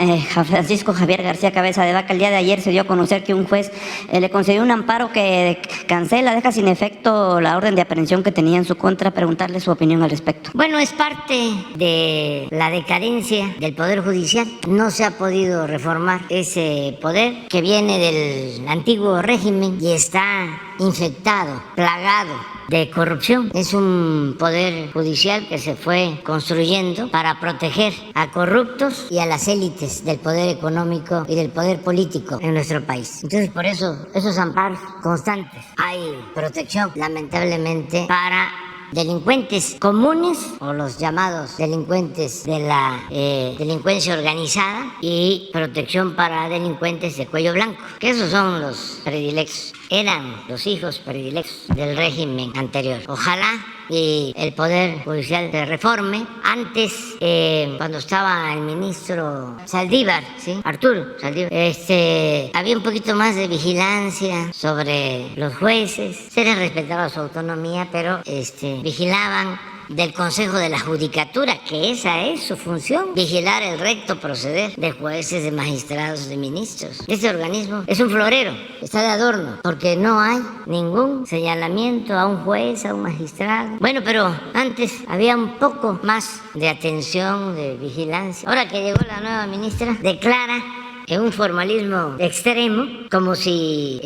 Francisco Javier García Cabeza de Vaca. El día de ayer se dio a conocer que un juez le concedió un amparo que cancela, deja sin efecto la orden de aprehensión que tenía en su contra. Preguntarle su opinión al respecto. Bueno, es parte de la decadencia del Poder Judicial. No se ha podido reformar ese poder que viene del antiguo régimen y está infectado, plagado de corrupción. Es un poder judicial que se fue construyendo para proteger a corruptos y a las élites del poder económico y del poder político en nuestro país. Entonces, por eso, esos amparos constantes. Hay protección, lamentablemente, para delincuentes comunes o los llamados delincuentes de la delincuencia organizada y protección para delincuentes de cuello blanco, que esos son los predilectos. eran los hijos predilectos del régimen anterior. Ojalá y el Poder Judicial se reforme. Antes, cuando estaba el ministro Saldívar, ¿sí? Arturo Saldívar, había un poquito más de vigilancia sobre los jueces. Se les respetaba su autonomía, pero vigilaban del Consejo de la Judicatura, que esa es su función, vigilar el recto proceder de jueces, de magistrados, de ministros. Este organismo es un florero, está de adorno, porque no hay ningún señalamiento a un juez, a un magistrado. Bueno, pero antes había un poco más de atención, de vigilancia. Ahora que llegó la nueva ministra, declara en un formalismo extremo, como si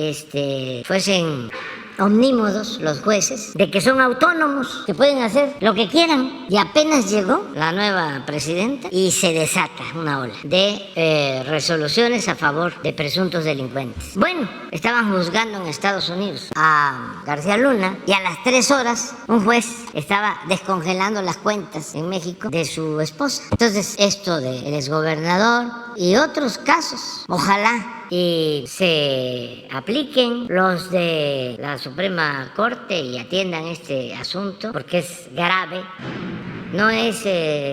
fuesen omnímodos los jueces, de que son autónomos, que pueden hacer lo que quieran. Y apenas llegó la nueva presidenta y se desata una ola de resoluciones a favor de presuntos delincuentes. Bueno, estaban juzgando en Estados Unidos a García Luna y a las 3 horas un juez estaba descongelando las cuentas en México de su esposa. Entonces, esto del exgobernador y otros casos, ojalá y se apliquen los de la Suprema Corte y atiendan este asunto, porque es grave. No es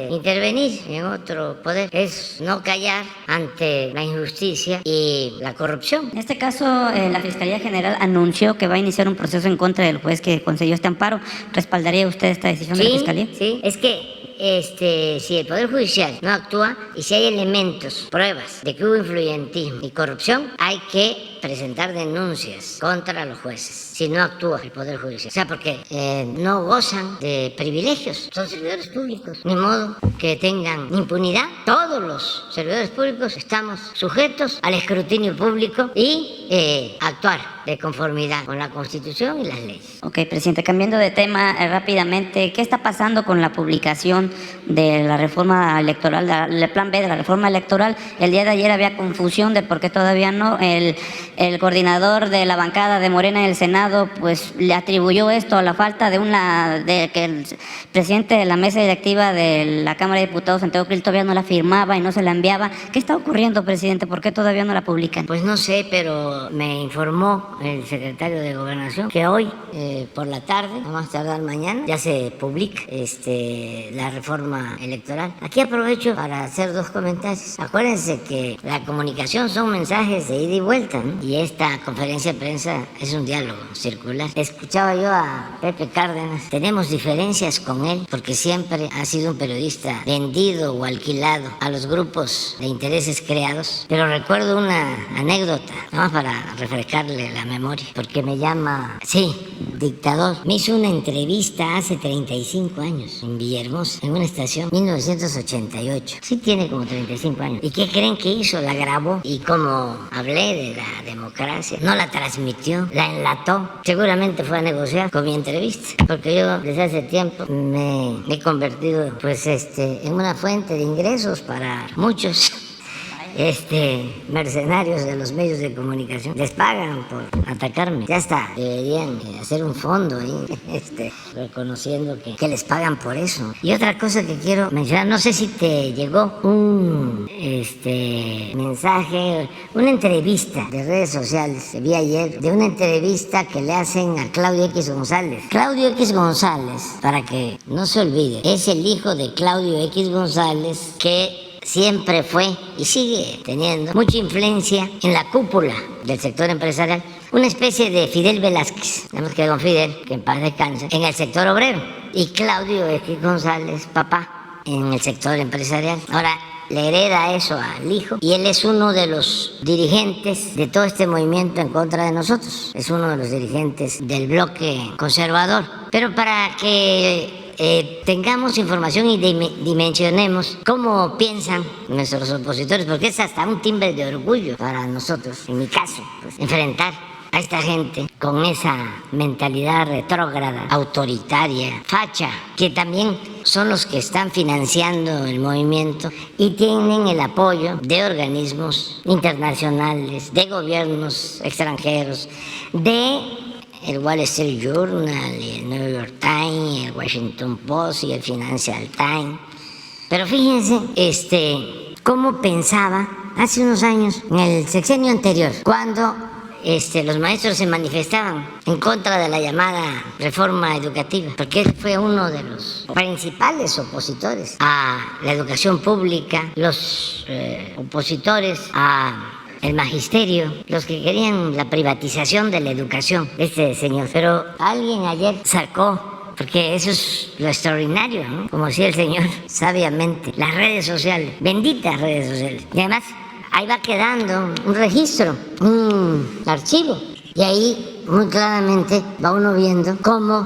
intervenir en otro poder, es no callar ante la injusticia y la corrupción. En este caso, la Fiscalía General anunció que va a iniciar un proceso en contra del juez que concedió este amparo. ¿Respaldaría usted esta decisión de la Fiscalía? Sí, es que si el Poder Judicial no actúa y si hay elementos, pruebas de que hubo influyentismo y corrupción, hay que presentar denuncias contra los jueces si no actúa el Poder Judicial. O sea, porque no gozan de privilegios, son servidores públicos, ni modo que tengan impunidad. Todos los servidores públicos estamos sujetos al escrutinio público y actuar de conformidad con la Constitución y las leyes. Ok, presidente, cambiando de tema rápidamente, ¿qué está pasando con la publicación de la reforma electoral, del plan B de la reforma electoral? El día de ayer había confusión de por qué todavía no. El coordinador de la bancada de Morena en el Senado pues le atribuyó esto a la falta de que el presidente de la mesa directiva de la Cámara de Diputados, Santiago Krill, todavía no la firmaba y no se la enviaba. ¿Qué está ocurriendo, presidente? ¿Por qué todavía no la publican? Pues no sé, pero me informó el secretario de Gobernación que hoy por la tarde, a más tardar mañana, ya se publica la reforma electoral. Aquí aprovecho para hacer 2 comentarios. Acuérdense que la comunicación son mensajes de ida y vuelta, ¿no? Y esta conferencia de prensa es un diálogo circular. Escuchaba yo a Pepe Cárdenas. Tenemos diferencias con él porque siempre ha sido un periodista vendido o alquilado a los grupos de intereses creados. Pero recuerdo una anécdota, nada más para refrescarle la memoria, porque me llama, dictador. Me hizo una entrevista hace 35 años en Villahermosa, en una estación, 1988. Sí tiene como 35 años. ¿Y qué creen que hizo? La grabó. Y como hablé de la democracia, no la transmitió, la enlató. Seguramente fue a negociar con mi entrevista, porque yo desde hace tiempo me he convertido en una fuente de ingresos para muchos mercenarios de los medios de comunicación. Les pagan por atacarme. Ya está, deberían hacer un fondo ahí, reconociendo que les pagan por eso. Y otra cosa que quiero mencionar, no sé si te llegó un mensaje, una entrevista de redes sociales, que vi ayer, de una entrevista que le hacen a Claudio X González. Claudio X González, para que no se olvide, es el hijo de Claudio X González, que siempre fue y sigue teniendo mucha influencia en la cúpula del sector empresarial, una especie de Fidel Velázquez, tenemos que con Fidel, que en paz descanse, en el sector obrero, y Claudio X González, papá, en el sector empresarial. Ahora le hereda eso al hijo y él es uno de los dirigentes de todo este movimiento en contra de nosotros, es uno de los dirigentes del bloque conservador. Pero para que tengamos información y dimensionemos cómo piensan nuestros opositores, porque es hasta un timbre de orgullo para nosotros, en mi caso, pues, enfrentar a esta gente con esa mentalidad retrógrada, autoritaria, facha, que también son los que están financiando el movimiento y tienen el apoyo de organismos internacionales, de gobiernos extranjeros, de el Wall Street Journal, y el New York Times, el Washington Post y el Financial Times. Pero fíjense, cómo pensaba hace unos años, en el sexenio anterior, cuando los maestros se manifestaban en contra de la llamada reforma educativa, porque él fue uno de los principales opositores a la educación pública, los opositores a el magisterio, los que querían la privatización de la educación, este señor. Pero alguien ayer sacó, porque eso es lo extraordinario, ¿no? Como decía el señor sabiamente, las redes sociales, benditas redes sociales. Y además, ahí va quedando un registro, un archivo. Y ahí muy claramente va uno viendo cómo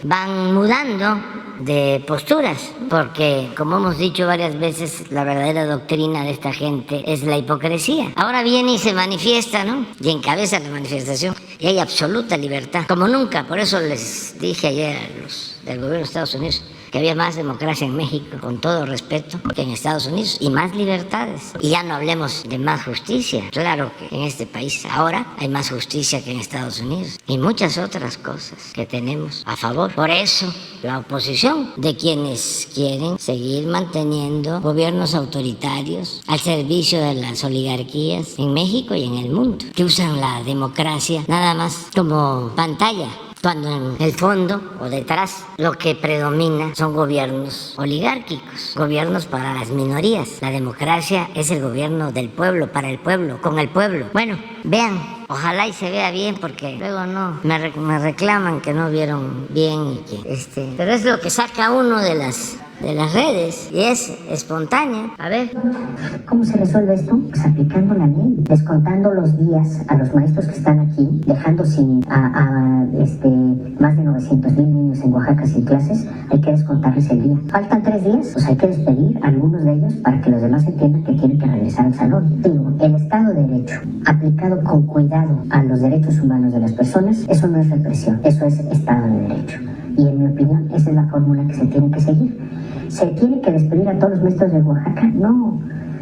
van mudando de posturas, porque como hemos dicho varias veces, la verdadera doctrina de esta gente es la hipocresía. Ahora viene y se manifiesta, ¿no? Y encabeza la manifestación y hay absoluta libertad, como nunca. Por eso les dije ayer a los del gobierno de Estados Unidos que había más democracia en México, con todo respeto, que en Estados Unidos, y más libertades. Y ya no hablemos de más justicia. Claro que en este país ahora hay más justicia que en Estados Unidos, y muchas otras cosas que tenemos a favor. Por eso, la oposición de quienes quieren seguir manteniendo gobiernos autoritarios al servicio de las oligarquías en México y en el mundo, que usan la democracia nada más como pantalla, cuando en el fondo o detrás lo que predomina son gobiernos oligárquicos, gobiernos para las minorías. La democracia es el gobierno del pueblo, para el pueblo, con el pueblo. Bueno, vean, ojalá y se vea bien, porque luego no me reclaman que no vieron bien y que pero es lo que saca uno de las redes y es espontánea. A ver. ¿Cómo se resuelve esto? Pues aplicando la ley, descontando los días a los maestros que están aquí, dejando sin más de 900,000 niños en Oaxaca sin clases. Hay que descontarles el día. Faltan 3 días, pues hay que despedir a algunos de ellos para que los demás entiendan que tienen que regresar al salón. Digo, el Estado de Derecho, aplicado con cuidado a los derechos humanos de las personas, eso no es represión, eso es Estado de Derecho. Y en mi opinión, esa es la fórmula que se tiene que seguir. ¿Se tiene que despedir a todos los maestros de Oaxaca? No.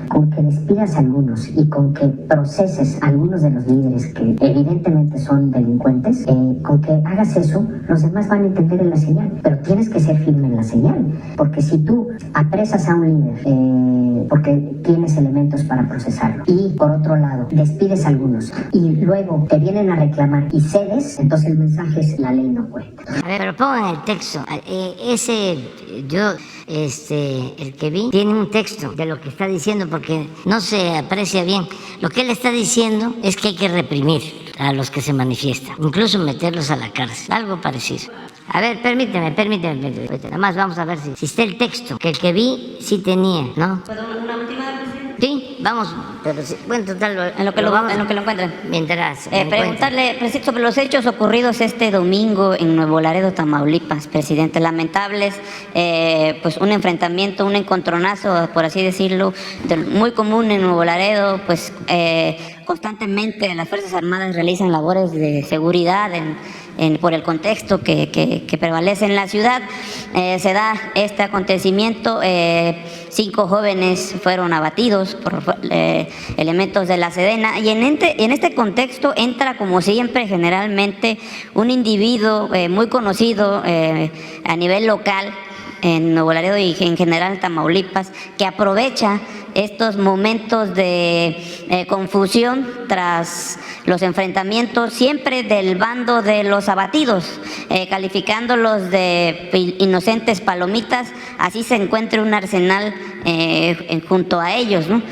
Con que despidas a algunos y con que proceses a algunos de los líderes que evidentemente son delincuentes, con que hagas eso, los demás van a entender en la señal. Pero tienes que ser firme en la señal, porque si tú apresas a un líder porque tienes elementos para procesarlo, y por otro lado despides a algunos y luego te vienen a reclamar y cedes, entonces el mensaje es: la ley no cuenta. A ver, pero pongan el texto. El que vi tiene un texto de lo que está diciendo, porque no se aprecia bien. Lo que él está diciendo es que hay que reprimir a los que se manifiestan, incluso meterlos a la cárcel, algo parecido. A ver, permíteme. Nada más vamos a ver si está el texto, que el que vi sí tenía, ¿no? ¿Puedo una última, presidente? Sí, vamos, pero bueno, total, en lo que lo encuentren. Mientras preguntarle sobre los hechos ocurridos este domingo en Nuevo Laredo, Tamaulipas, presidente. Lamentables, pues un enfrentamiento, un encontronazo, por así decirlo, muy común en Nuevo Laredo. Pues constantemente las Fuerzas Armadas realizan labores de seguridad por el contexto que prevalece en la ciudad. Se da este acontecimiento, 5 jóvenes fueron abatidos por elementos de la Sedena, y en este contexto entra, como siempre, generalmente un individuo muy conocido a nivel local en Nuevo Laredo y en general en Tamaulipas, que aprovecha estos momentos de confusión tras los enfrentamientos, siempre del bando de los abatidos, calificándolos de inocentes palomitas. Así se encuentra un arsenal junto a ellos, ¿no?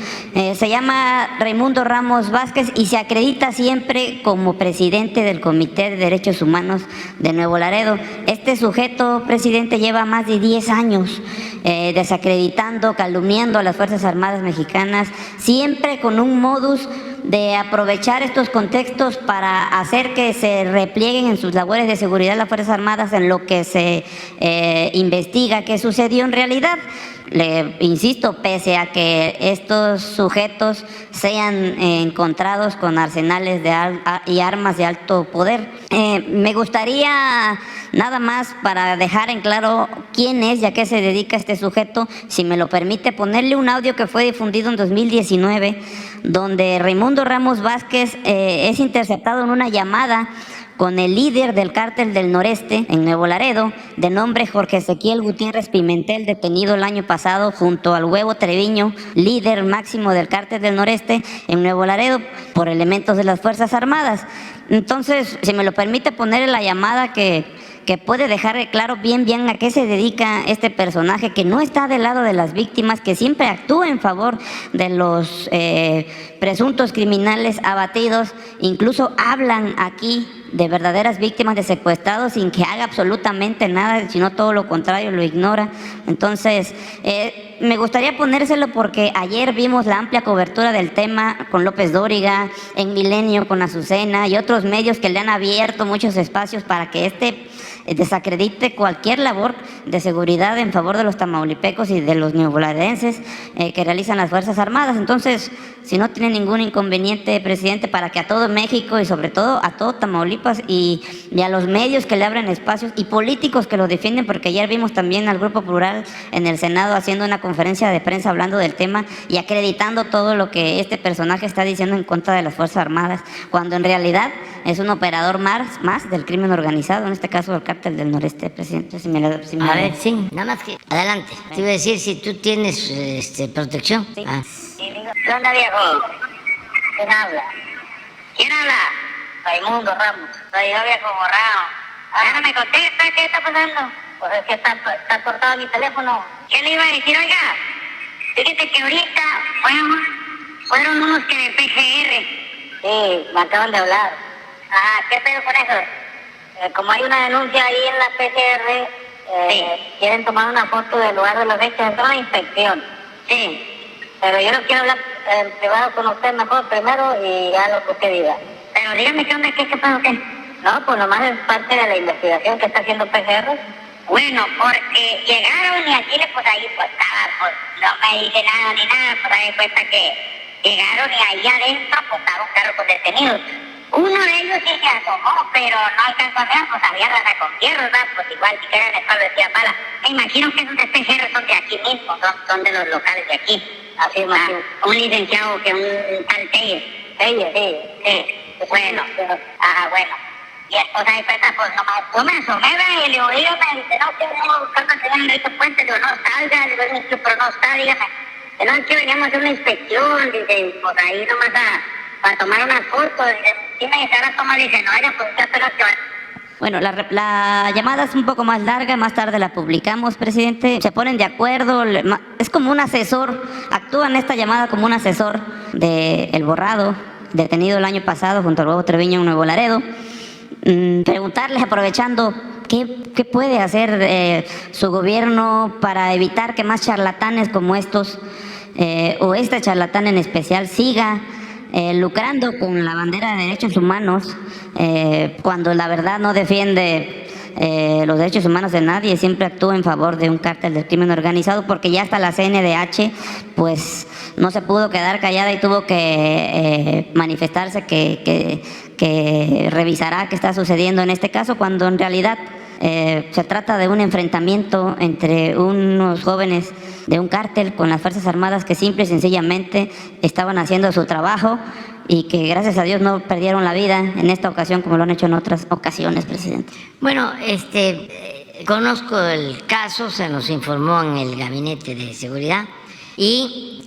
Se llama Raimundo Ramos Vázquez y se acredita siempre como presidente del Comité de Derechos Humanos de Nuevo Laredo. Este sujeto, presidente, lleva más de 10 años desacreditando, calumniando a las Fuerzas Armadas mexicanas, siempre con un modus de aprovechar estos contextos para hacer que se replieguen en sus labores de seguridad las Fuerzas Armadas en lo que se investiga qué sucedió en realidad. Le insisto, pese a que estos sujetos sean encontrados con arsenales y armas de alto poder. Me gustaría, nada más para dejar en claro quién es y a qué se dedica este sujeto, si me lo permite, ponerle un audio que fue difundido en 2019, donde Raimundo Ramos Vázquez es interceptado en una llamada con el líder del cártel del Noreste en Nuevo Laredo, de nombre Jorge Ezequiel Gutiérrez Pimentel, detenido el año pasado junto al Huevo Treviño, líder máximo del cártel del Noreste en Nuevo Laredo, por elementos de las Fuerzas Armadas. Entonces, si me lo permite poner en la llamada que puede dejar claro bien a qué se dedica este personaje, que no está del lado de las víctimas, que siempre actúa en favor de los presuntos criminales abatidos, incluso hablan aquí de verdaderas víctimas de secuestrados sin que haga absolutamente nada, sino todo lo contrario, lo ignora. Entonces, me gustaría ponérselo porque ayer vimos la amplia cobertura del tema con López Dóriga, en Milenio con Azucena y otros medios que le han abierto muchos espacios para que desacredite cualquier labor de seguridad en favor de los tamaulipecos y de los neoboladenses que realizan las Fuerzas Armadas. Entonces, si no tiene ningún inconveniente, presidente, para que a todo México y sobre todo a todo Tamaulipas y a los medios que le abren espacios y políticos que lo defienden, porque ayer vimos también al Grupo Plural en el Senado haciendo una conferencia de prensa hablando del tema y acreditando todo lo que este personaje está diciendo en contra de las Fuerzas Armadas, cuando en realidad es un operador más del crimen organizado, en este caso el cártel del Noreste, presidente. A ver, sí, nada más que... Adelante. Te iba a decir si tú tienes protección. Sí. ¿Qué onda, viejo? ¿Quién habla? ¿Quién habla? Raimundo Ramos. Soy yo, viejo borrado. Ahora no me contesta, ¿qué está pasando? Pues es que está cortado mi teléfono. ¿Qué le iba a decir, oiga? Fíjate que ahorita fueron unos que de PGR. Sí, me acaban de hablar. Ajá, ¿qué pedo con eso? Como hay una denuncia ahí en la PGR, sí, quieren tomar una foto del lugar de los hechos, es una inspección. Sí. Pero yo no quiero hablar en privado con usted mejor primero y ya lo que usted diga. Pero dígame qué onda, qué pasó, qué. No, pues nomás es parte de la investigación que está haciendo PGR. Bueno, porque llegaron y aquí pues ahí pues estaba, pues no me dice nada ni nada, pues ahí cuenta que llegaron y ahí adentro pues estaba un carro con detenidos. Uno de ellos sí se asomó, pero no alcanzó a ver, pues había rata con fierros, ¿verdad? Pues igual si quedan en espalda decía bala. Me imagino que esos de PGR son de aquí mismo, son de los locales de aquí. Así es, un licenciado que un tal Telles. Telles, sí. Bueno, bueno. Y después ahí pues nomás, yo me asomé, ¿verdad? Y le digo, dígame, dice, no, que venimos a buscar material en Enrique Puente. Le digo, no salga, le digo, pero no está, dígame. No, es que veníamos a hacer una inspección, dice, pues ahí nomás para tomar unas fotos. Dice, sí me dejaron tomar, dice, no, era pues ya espero que van. Bueno, la llamada es un poco más larga, más tarde la publicamos, presidente. Se ponen de acuerdo, es como un asesor, actúa en esta llamada como un asesor de El Borrado, detenido el año pasado junto al Huevo Treviño en Nuevo Laredo. Preguntarles, aprovechando, ¿qué puede hacer su gobierno para evitar que más charlatanes como estos, o este charlatán en especial, siga lucrando con la bandera de derechos humanos, cuando la verdad no defiende los derechos humanos de nadie, siempre actúa en favor de un cártel del crimen organizado, porque ya hasta la CNDH pues no se pudo quedar callada y tuvo que manifestarse que revisará qué está sucediendo en este caso, cuando en realidad se trata de un enfrentamiento entre unos jóvenes de un cártel con las Fuerzas Armadas que simple y sencillamente estaban haciendo su trabajo y que gracias a Dios no perdieron la vida en esta ocasión como lo han hecho en otras ocasiones, presidente. Bueno, conozco el caso, se nos informó en el Gabinete de Seguridad y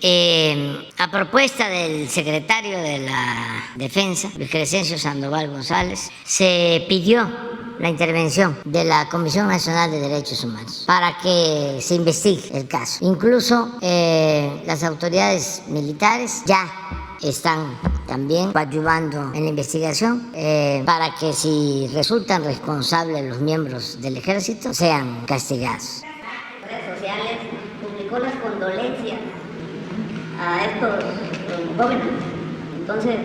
a propuesta del secretario de la Defensa, Luis Crescencio Sandoval González, se pidió la intervención de la Comisión Nacional de Derechos Humanos para que se investigue el caso. Incluso las autoridades militares ya están también coadyuvando en la investigación para que si resultan responsables los miembros del ejército sean castigados. En redes sociales publicó las condolencias a estos jóvenes, entonces,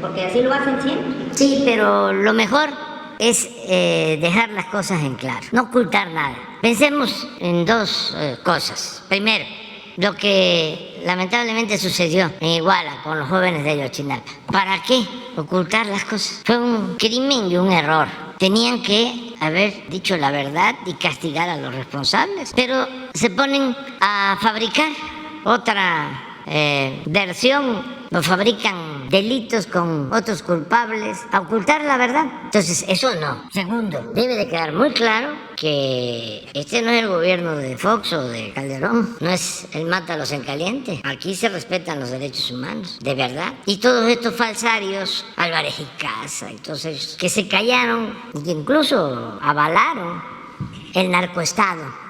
porque así lo hacen siempre. Sí, pero lo mejor es dejar las cosas en claro, no ocultar nada. Pensemos en dos cosas. Primero, lo que lamentablemente sucedió en Iguala con los jóvenes de Ayotzinapa. ¿Para qué ocultar las cosas? Fue un crimen y un error. Tenían que haber dicho la verdad y castigar a los responsables, pero se ponen a fabricar otra versión o fabrican delitos con otros culpables a ocultar la verdad. Entonces, eso no. Segundo, debe de quedar muy claro que este no es el gobierno de Fox o de Calderón, no es el mátalos en caliente. Aquí se respetan los derechos humanos, de verdad. Y todos estos falsarios, Álvarez y Casa y todos ellos, que se callaron y que incluso avalaron el narcoestado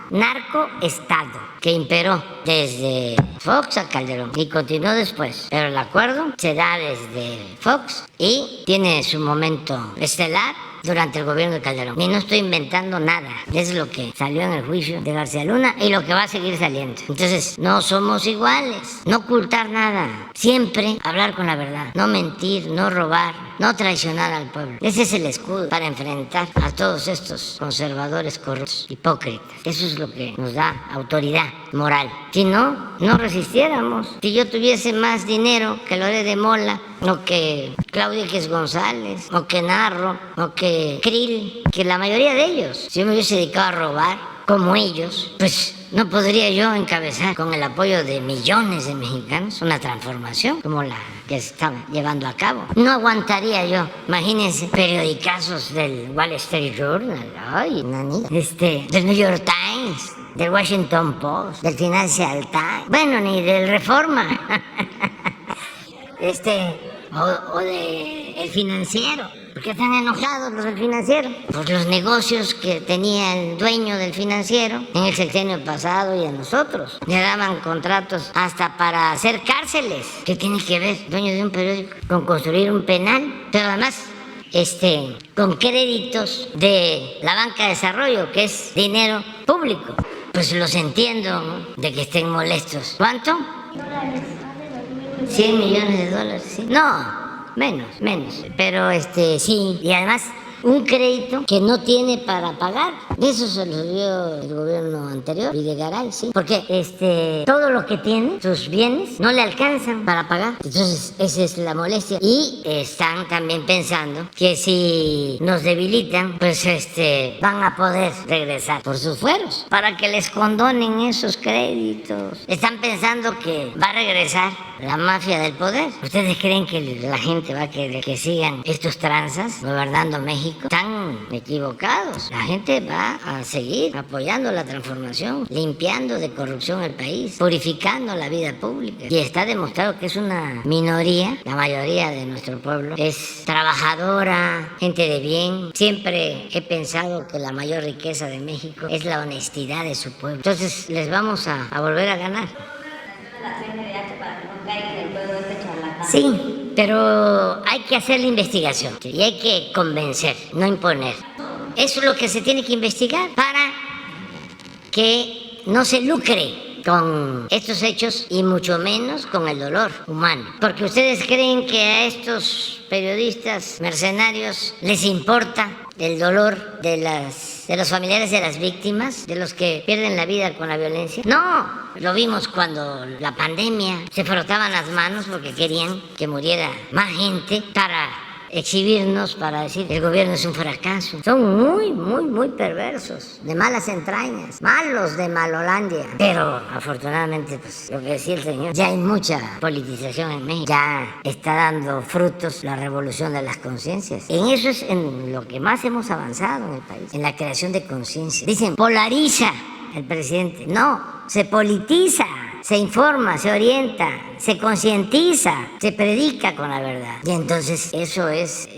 que imperó desde Fox a Calderón y continuó después. Pero el acuerdo se da desde Fox y tiene su momento estelar durante el gobierno de Calderón. Y no estoy inventando nada. Es lo que salió en el juicio de García Luna y lo que va a seguir saliendo. Entonces, no somos iguales. No ocultar nada. Siempre hablar con la verdad. No mentir, no robar, no traicionar al pueblo. Ese es el escudo para enfrentar a todos estos conservadores corruptos, hipócritas. Eso es lo que nos da autoridad moral. Si no, no resistiéramos. Si yo tuviese más dinero que Loret de Mola, o que Claudia X González, o que Narro, o que Krill, que la mayoría de ellos, si yo me hubiese dedicado a robar como ellos, pues no podría yo encabezar con el apoyo de millones de mexicanos una transformación como la que se está llevando a cabo. No aguantaría yo, imagínense, periodicazos del Wall Street Journal, ay, nanita, del New York Times, del Washington Post, del Financial Times, bueno, ni del Reforma, o de El Financiero. ¿Por qué están enojados los del Financiero? Por los negocios que tenía el dueño del Financiero en el sexenio pasado y a nosotros. Le daban contratos hasta para hacer cárceles. ¿Qué tiene que ver el dueño de un periódico con construir un penal? Pero además, con créditos de la banca de desarrollo, que es dinero público. Pues los entiendo, ¿no?, de que estén molestos. ¿Cuánto? 100 millones de dólares, ¿sí? No, menos. Pero sí, y además un crédito que no tiene para pagar. Eso se lo dio el gobierno anterior, Videgaray, sí. Porque todo lo que tiene, sus bienes, no le alcanzan para pagar. Entonces, esa es la molestia. Y están también pensando que si nos debilitan, pues van a poder regresar por sus fueros para que les condonen esos créditos. Están pensando que va a regresar la mafia del poder. ¿Ustedes creen que la gente va a querer que sigan estos tranzas gobernando México? Están equivocados. La gente va a seguir apoyando la transformación, limpiando de corrupción el país, purificando la vida pública. Y está demostrado que es una minoría. La mayoría de nuestro pueblo es trabajadora, gente de bien. Siempre he pensado que la mayor riqueza de México es la honestidad de su pueblo. Entonces les vamos a volver a ganar. Sí, pero hay que hacer la investigación y hay que convencer, no imponer. Eso es lo que se tiene que investigar para que no se lucre con estos hechos y mucho menos con el dolor humano. Porque ustedes creen que a estos periodistas mercenarios les importa el dolor de los familiares de las víctimas, de los que pierden la vida con la violencia. No, lo vimos cuando la pandemia, se frotaban las manos porque querían que muriera más gente para exhibirnos, para decir el gobierno es un fracaso. Son muy perversos, de malas entrañas, malos de Malolandia. Pero afortunadamente, pues lo que decía el señor, ya hay mucha politización en México, ya está dando frutos la revolución de las conciencias. En eso es en lo que más hemos avanzado en el país, en la creación de conciencia. Dicen, polariza el presidente. No, se politiza. Se informa, se orienta, se concientiza, se predica con la verdad. Y entonces eso es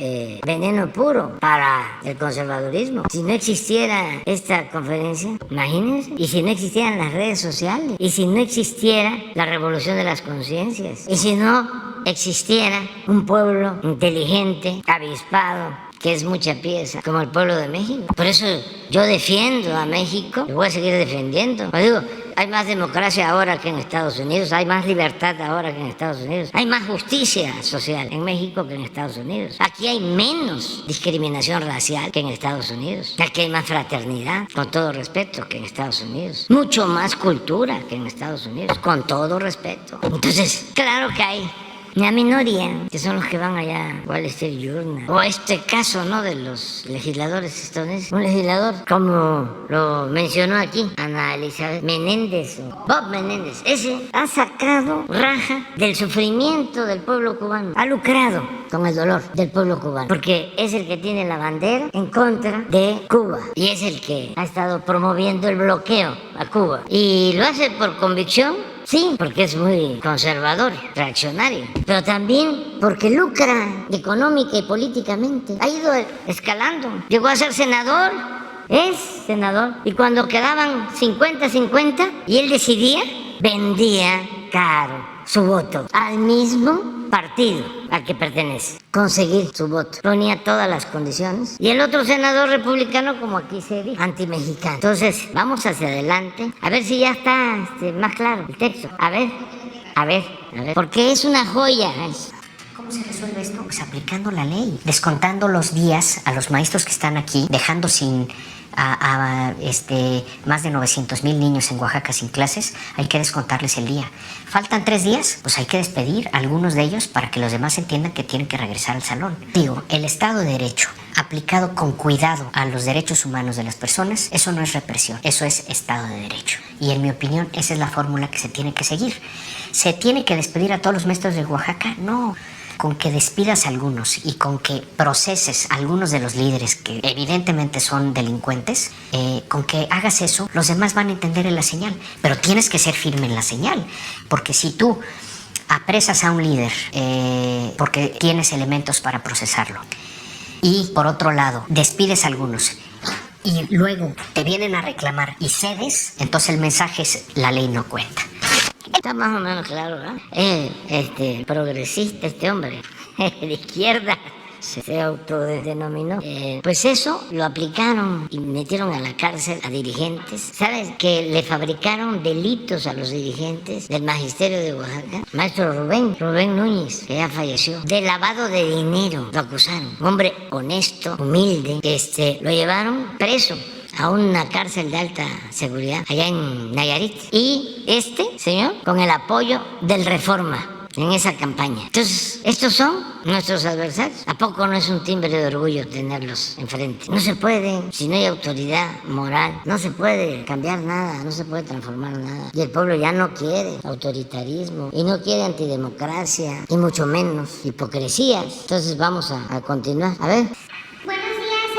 veneno puro para el conservadurismo. Si no existiera esta conferencia, imagínense, y si no existieran las redes sociales, y si no existiera la revolución de las conciencias, y si no existiera un pueblo inteligente, avispado, que es mucha pieza, como el pueblo de México. Por eso yo defiendo a México, lo voy a seguir defendiendo. Os digo, hay más democracia ahora que en Estados Unidos, hay más libertad ahora que en Estados Unidos, hay más justicia social en México que en Estados Unidos. Aquí hay menos discriminación racial que en Estados Unidos. Aquí hay más fraternidad, con todo respeto, que en Estados Unidos. Mucho más cultura que en Estados Unidos, con todo respeto. Entonces, claro que hay la minoría, que son los que van allá, Wall Street Journal, o este caso, ¿no?, de los legisladores estadounidenses. Un legislador, como lo mencionó aquí Ana Elizabeth Menéndez, o Bob Menéndez, ese ha sacado raja del sufrimiento del pueblo cubano, ha lucrado con el dolor del pueblo cubano, porque es el que tiene la bandera en contra de Cuba y es el que ha estado promoviendo el bloqueo a Cuba, y lo hace por convicción. Sí, porque es muy conservador, reaccionario, pero también porque lucra económica y políticamente. Ha ido escalando, llegó a ser senador, es senador, y cuando quedaban 50-50 y él decidía, vendía caro su voto al mismo partido al que pertenece, conseguir su voto. Ponía todas las condiciones. Y el otro senador republicano, como aquí se dice, antimexicano. Entonces, vamos hacia adelante, a ver si ya está más claro el texto. A ver, porque es una joya. ¿Cómo se resuelve esto? Pues aplicando la ley, descontando los días a los maestros que están aquí, dejando sin más de 900,000 niños en Oaxaca sin clases. Hay que descontarles el día. ¿Faltan 3 días? Pues hay que despedir a algunos de ellos para que los demás entiendan que tienen que regresar al salón. Digo, el Estado de Derecho aplicado con cuidado a los derechos humanos de las personas, eso no es represión, eso es Estado de Derecho. Y en mi opinión, esa es la fórmula que se tiene que seguir. ¿Se tiene que despedir a todos los maestros de Oaxaca? No. Con que despidas a algunos y con que proceses a algunos de los líderes que evidentemente son delincuentes, con que hagas eso, los demás van a entender en la señal. Pero tienes que ser firme en la señal, porque si tú apresas a un líder porque tienes elementos para procesarlo y por otro lado despides a algunos y luego te vienen a reclamar y cedes, entonces el mensaje es: la ley no cuenta. Está más o menos claro, ¿no? Progresista este hombre, de izquierda, se autodenominó. Pues eso lo aplicaron y metieron a la cárcel a dirigentes. ¿Sabes? Que le fabricaron delitos a los dirigentes del magisterio de Oaxaca. Maestro Rubén Núñez, que ya falleció, de lavado de dinero, lo acusaron. Un hombre honesto, humilde, lo llevaron preso a una cárcel de alta seguridad allá en Nayarit. Y este señor con el apoyo del Reforma en esa campaña. Entonces, estos son nuestros adversarios. ¿A poco no es un timbre de orgullo tenerlos enfrente? No se puede, si no hay autoridad moral, no se puede cambiar nada, no se puede transformar nada. Y el pueblo ya no quiere autoritarismo y no quiere antidemocracia y mucho menos hipocresías. Entonces vamos a continuar. A ver.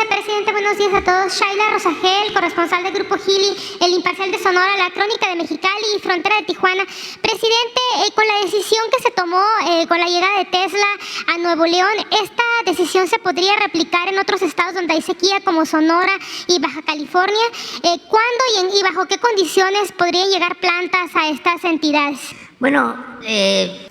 Presidente, buenos días a todos. Shaila Rosagel, corresponsal del Grupo Gili, El Imparcial de Sonora, La Crónica de Mexicali y Frontera de Tijuana. Presidente, con la decisión que se tomó con la llegada de Tesla a Nuevo León, ¿esta decisión se podría replicar en otros estados donde hay sequía como Sonora y Baja California? ¿Cuándo y bajo qué condiciones podrían llegar plantas a estas entidades? Bueno,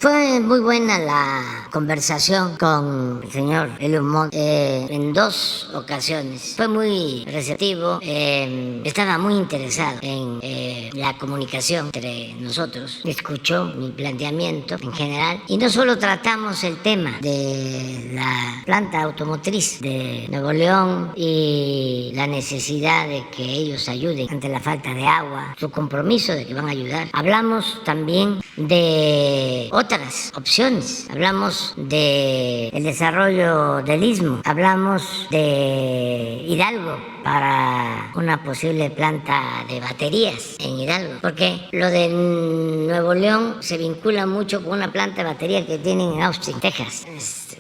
fue muy buena la conversación con el señor Elon Musk en 2 ocasiones. Fue muy receptivo, estaba muy interesado en la comunicación entre nosotros. Escuchó mi planteamiento en general y no solo tratamos el tema de la planta automotriz de Nuevo León y la necesidad de que ellos ayuden ante la falta de agua, su compromiso de que van a ayudar. Hablamos también de otras opciones, hablamos de el desarrollo del Istmo, hablamos de Hidalgo para una posible planta de baterías en Hidalgo, porque lo de Nuevo León se vincula mucho con una planta de batería que tienen en Austin, Texas.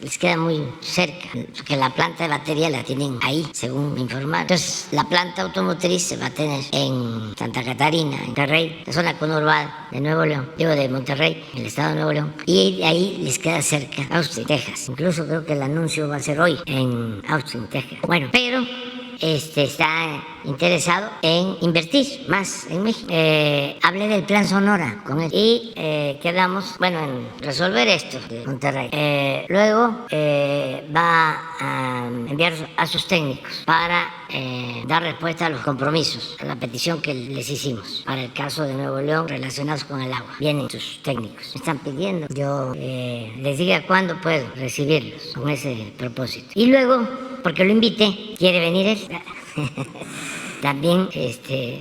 Les queda muy cerca, porque la planta de batería la tienen ahí, según me informaron. Entonces, la planta automotriz se va a tener en Santa Catarina, en Monterrey, la zona conurbada de Nuevo León, de Monterrey, el estado de Nuevo León, y ahí les queda cerca Austin, Texas. Incluso creo que el anuncio va a ser hoy en Austin, Texas. Bueno, pero está interesado en invertir más en México. Hablé del Plan Sonora con él y quedamos, en resolver esto de Monterrey. Luego va a enviar a sus técnicos para dar respuesta a los compromisos, a la petición que les hicimos para el caso de Nuevo León relacionados con el agua. Vienen sus técnicos, me están pidiendo, yo les diga cuándo puedo recibirlos con ese propósito. Y luego, porque lo invité, quiere venir él. también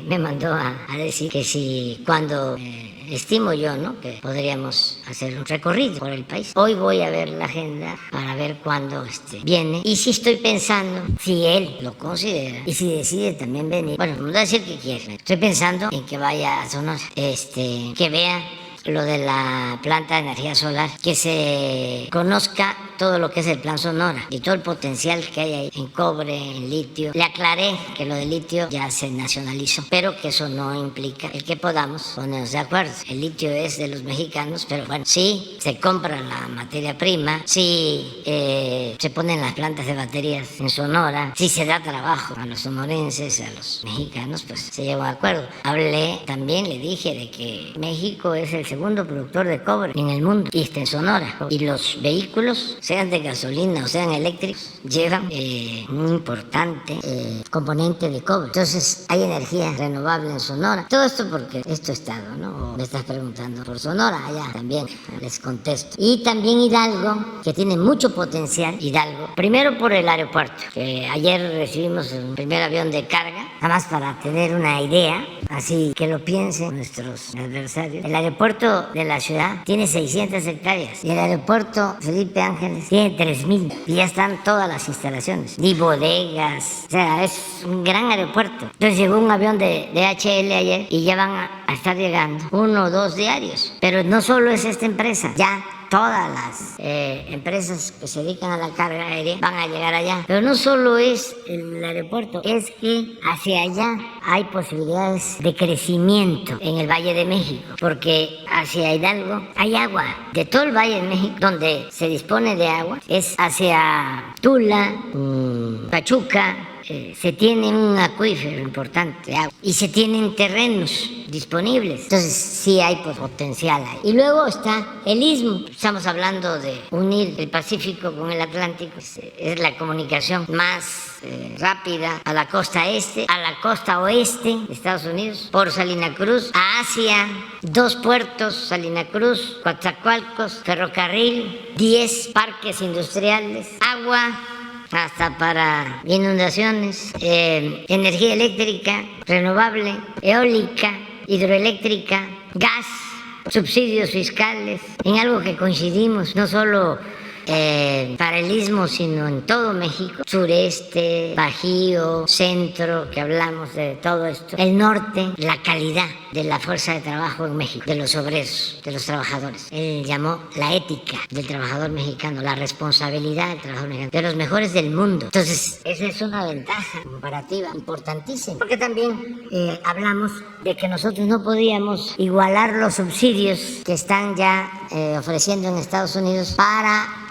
me mandó a decir que si cuando estimo yo, ¿no?, que podríamos hacer un recorrido por el país. Hoy voy a ver la agenda para ver cuándo viene, y si estoy pensando, si él lo considera y si decide también venir, bueno, no voy a decir que quiere, estoy pensando en que vaya a Sonora, que vea lo de la planta de energía solar, que se conozca todo lo que es el Plan Sonora y todo el potencial que hay ahí en cobre, en litio. Le aclaré que lo de litio ya se nacionalizó, pero que eso no implica el que podamos ponernos de acuerdo. El litio es de los mexicanos, pero bueno, sí se compra la materia prima, sí se ponen las plantas de baterías en Sonora, sí se da trabajo a los sonorenses, a los mexicanos, pues se llegó a acuerdo. Hablé también, le dije de que México es el segundo productor de cobre en el mundo y está en Sonora, y los vehículos, sean de gasolina o sean eléctricos, llevan un importante componente de cobre. Entonces hay energía renovable en Sonora. Todo esto porque es tu estado, ¿no? O me estás preguntando por Sonora, allá también les contesto. Y también Hidalgo, que tiene mucho potencial. Hidalgo, primero por el aeropuerto, que ayer recibimos un primer avión de carga, nada más para tener una idea, así que lo piensen nuestros adversarios. El aeropuerto de la ciudad tiene 600 hectáreas y el aeropuerto Felipe Ángeles tiene 3,000, y ya están todas las instalaciones y bodegas. O sea, es un gran aeropuerto. Entonces llegó un avión de DHL ayer y ya van a estar llegando 1 o 2 diarios. Pero no solo es esta empresa, ya todas las empresas que se dedican a la carga aérea van a llegar allá. Pero no solo es el aeropuerto, es que hacia allá hay posibilidades de crecimiento en el Valle de México, porque hacia Hidalgo hay agua. De todo el Valle de México, donde se dispone de agua, es hacia Tula, Pachuca. Se tiene un acuífero importante de agua y se tienen terrenos disponibles. Entonces sí hay potencial ahí. Y luego está el istmo. Estamos hablando de unir el Pacífico con el Atlántico. Es la comunicación más rápida a la costa este, a la costa oeste de Estados Unidos, por Salina Cruz, a Asia, 2 puertos, Salina Cruz, Coatzacoalcos, ferrocarril, 10 parques industriales, agua hasta para inundaciones, energía eléctrica renovable, eólica, hidroeléctrica, gas, subsidios fiscales, en algo que coincidimos, no solo para el istmo, sino en todo México, sureste, bajío, centro, que hablamos de todo esto, el norte, la calidad de la fuerza de trabajo en México, de los obreros, de los trabajadores. Él llamó la ética del trabajador mexicano, la responsabilidad del trabajador mexicano, de los mejores del mundo. Entonces, esa es una ventaja comparativa importantísima, porque también hablamos de que nosotros no podíamos igualar los subsidios que están ya ofreciendo en Estados Unidos para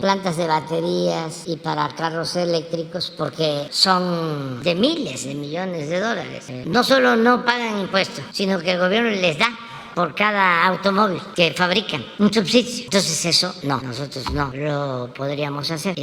plantas de baterías y para carros eléctricos, porque son de miles de millones de dólares. No solo no pagan impuestos, sino que el gobierno les da por cada automóvil que fabrican un subsidio. Entonces eso no, nosotros no lo podríamos hacer.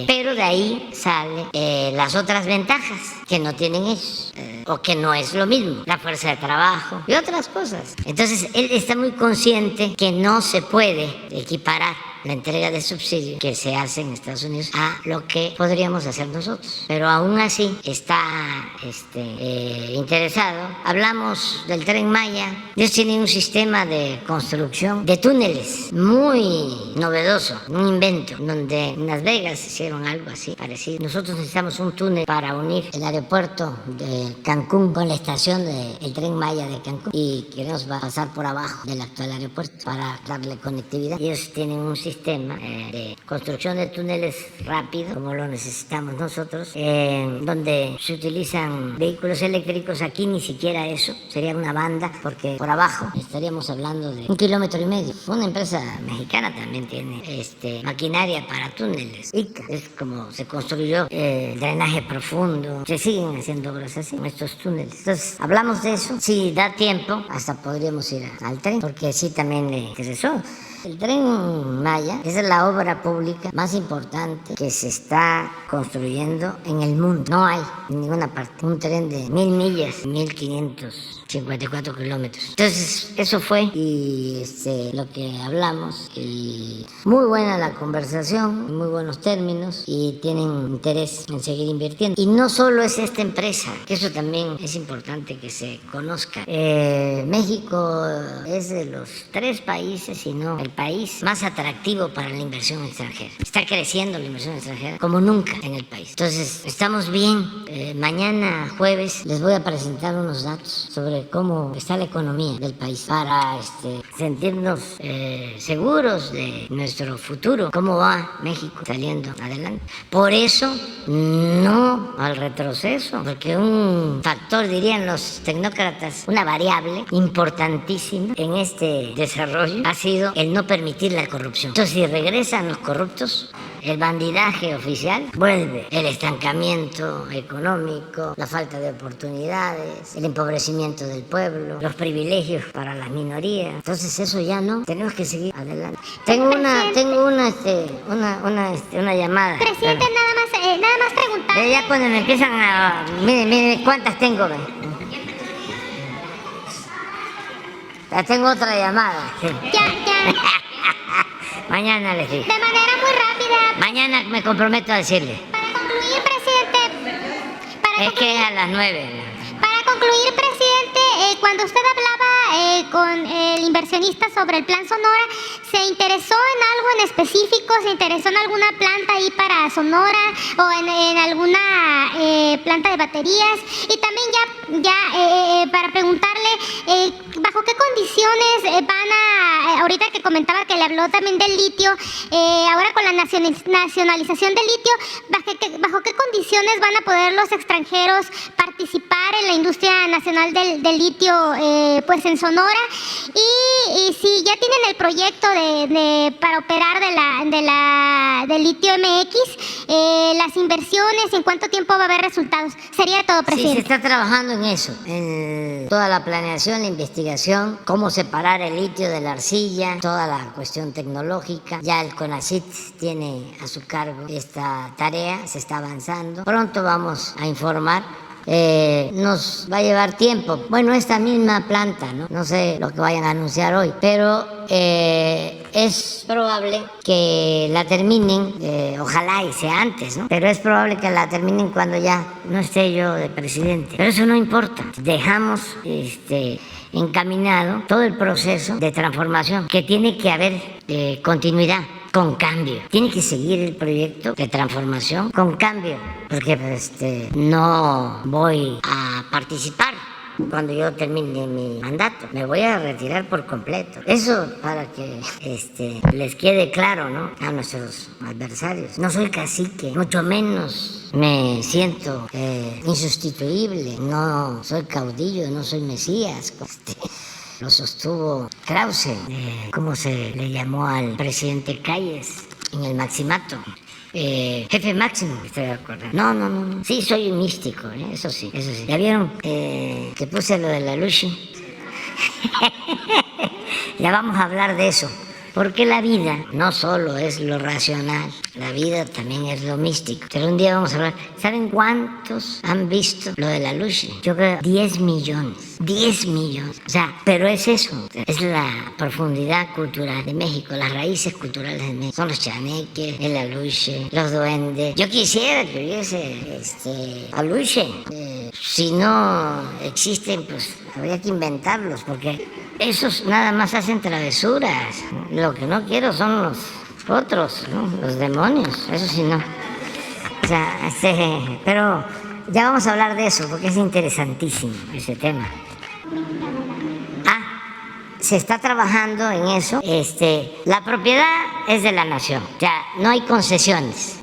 Pero de ahí salen las otras ventajas que no tienen ellos, o que no es lo mismo, la fuerza de trabajo y otras cosas. Entonces él está muy consciente que no se puede equiparar la entrega de subsidios que se hace en Estados Unidos a lo que podríamos hacer nosotros. Pero aún así está interesado. Hablamos del Tren Maya. Ellos tienen un sistema de construcción de túneles muy novedoso, un invento, donde en Las Vegas hicieron algo así parecido. Nosotros necesitamos un túnel para unir el aeropuerto de Cancún con la estación del Tren Maya de Cancún, y queremos pasar por abajo del actual aeropuerto para darle conectividad. Ellos tienen un sistema de construcción de túneles rápido, como lo necesitamos nosotros, donde se utilizan vehículos eléctricos. Aquí ni siquiera eso, sería una banda, porque por abajo estaríamos hablando de 1,5 kilómetros. Una empresa mexicana también tiene maquinaria para túneles. ICA, es como se construyó drenaje profundo. Se siguen haciendo obras así con estos túneles. Entonces, hablamos de eso. Si da tiempo, hasta podríamos ir al tren, porque sí también le interesó. El Tren Maya es la obra pública más importante que se está construyendo en el mundo. No hay en ninguna parte un tren de 1000 millas, 1554 kilómetros. Entonces, eso fue y lo que hablamos. Y muy buena la conversación, muy buenos términos y tienen interés en seguir invirtiendo. Y no solo es esta empresa, que eso también es importante que se conozca. México es de los 3 países, si no el país más atractivo para la inversión extranjera. Está creciendo la inversión extranjera como nunca en el país. Entonces, estamos bien. Mañana jueves les voy a presentar unos datos sobre cómo está la economía del país para sentirnos seguros de nuestro futuro, cómo va México saliendo adelante. Por eso, no al retroceso, porque un factor, dirían los tecnócratas, una variable importantísima en este desarrollo ha sido el no permitir la corrupción. Entonces, si regresan los corruptos, el bandidaje oficial vuelve, el estancamiento económico, la falta de oportunidades, el empobrecimiento del pueblo, los privilegios para las minorías. Entonces eso ya no, tenemos que seguir adelante. Tengo una llamada. Presidente, nada más preguntar. Ya cuando me empiezan a... Mire, ¿cuántas tengo? Tengo otra llamada. Sí. Ya. Mañana les digo. De manera muy rápida. Mañana me comprometo a decirle. Para concluir, presidente. Que a las 9. Para concluir, presidente, cuando usted hablaba con el inversionista sobre el Plan Sonora, ¿se interesó en algo en específico? ¿Se interesó en alguna planta ahí para Sonora o en alguna planta de baterías? Y también ya para preguntarle, ¿bajo qué condiciones van a, ahorita que comentaba que le habló también del litio, ahora con la nacionalización del litio, ¿bajo qué condiciones van a poder los extranjeros participar en la industria nacional del litio pues en Sonora? Y si ya tienen el proyecto para operar del litio MX, las inversiones, ¿en cuánto tiempo va a haber resultados? Sería todo, presidente. Sí, se está trabajando en eso, en toda la planeación, la investigación, cómo separar el litio de la arcilla, toda la cuestión tecnológica. Ya el CONACYT tiene a su cargo esta tarea, se está avanzando. Pronto vamos a informar. Nos va a llevar tiempo. Bueno, esta misma planta, no sé lo que vayan a anunciar hoy, pero es probable que la terminen, ojalá y sea antes, ¿no? Pero es probable que la terminen cuando ya no esté yo de presidente. Pero eso no importa. Dejamos encaminado todo el proceso de transformación, que tiene que haber continuidad. Con cambio. Tiene que seguir el proyecto de transformación con cambio, porque no voy a participar cuando yo termine mi mandato. Me voy a retirar por completo. Eso para que les quede claro, ¿no? A nuestros adversarios. No soy cacique, mucho menos me siento insustituible. No soy caudillo, no soy mesías. Lo sostuvo Krause, ¿cómo se le llamó al presidente Calles en el Maximato? Jefe máximo, estoy de acuerdo. No. Sí, soy un místico, eso sí. ¿Ya vieron que puse lo de la Lushi? Ya vamos a hablar de eso. Porque la vida no solo es lo racional, la vida también es lo místico. Pero un día vamos a hablar. ¿Saben cuántos han visto lo de la Lushi? Yo creo 10 millones. 10 millones. O sea, pero es eso. Es la profundidad cultural de México, las raíces culturales de México. Son los chaneques, el aluche, los duendes. Yo quisiera que hubiese aluche. Si no existen, pues habría que inventarlos, porque esos nada más hacen travesuras. Lo que no quiero son los otros, ¿no? Los demonios. Eso sí no. O sea, pero ya vamos a hablar de eso, porque es interesantísimo ese tema. Se está trabajando en eso. La propiedad es de la nación. O sea, no hay concesiones.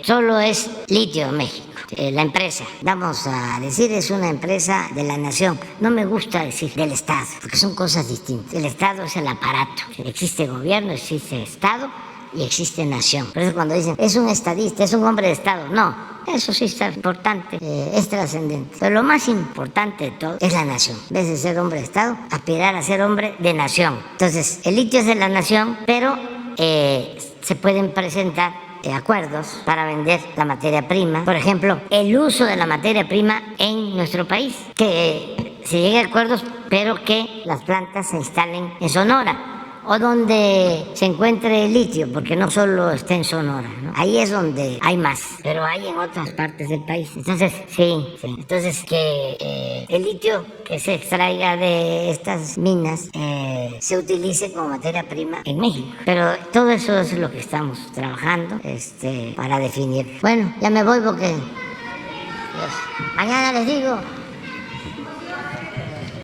Solo es Litio México. La empresa, vamos a decir, es una empresa de la nación. No me gusta decir del Estado, porque son cosas distintas. El Estado es el aparato. Existe gobierno, existe Estado y existe nación. Por eso cuando dicen, es un estadista, es un hombre de Estado. No. eso sí está importante, es trascendente. Pero lo más importante de todo es la nación. En vez de ser hombre de Estado, aspirar a ser hombre de nación. Entonces, el litio es de la nación, pero se pueden presentar acuerdos para vender la materia prima. Por ejemplo, el uso de la materia prima en nuestro país. Que se llegue a acuerdos, pero que las plantas se instalen en Sonora o donde se encuentre el litio, porque no solo está en Sonora, ¿no? Ahí es donde hay más, pero hay en otras partes del país. Entonces, sí. Entonces, que el litio que se extraiga de estas minas se utilice como materia prima en México. Pero todo eso es lo que estamos trabajando para definir. Bueno, ya me voy porque mañana les digo.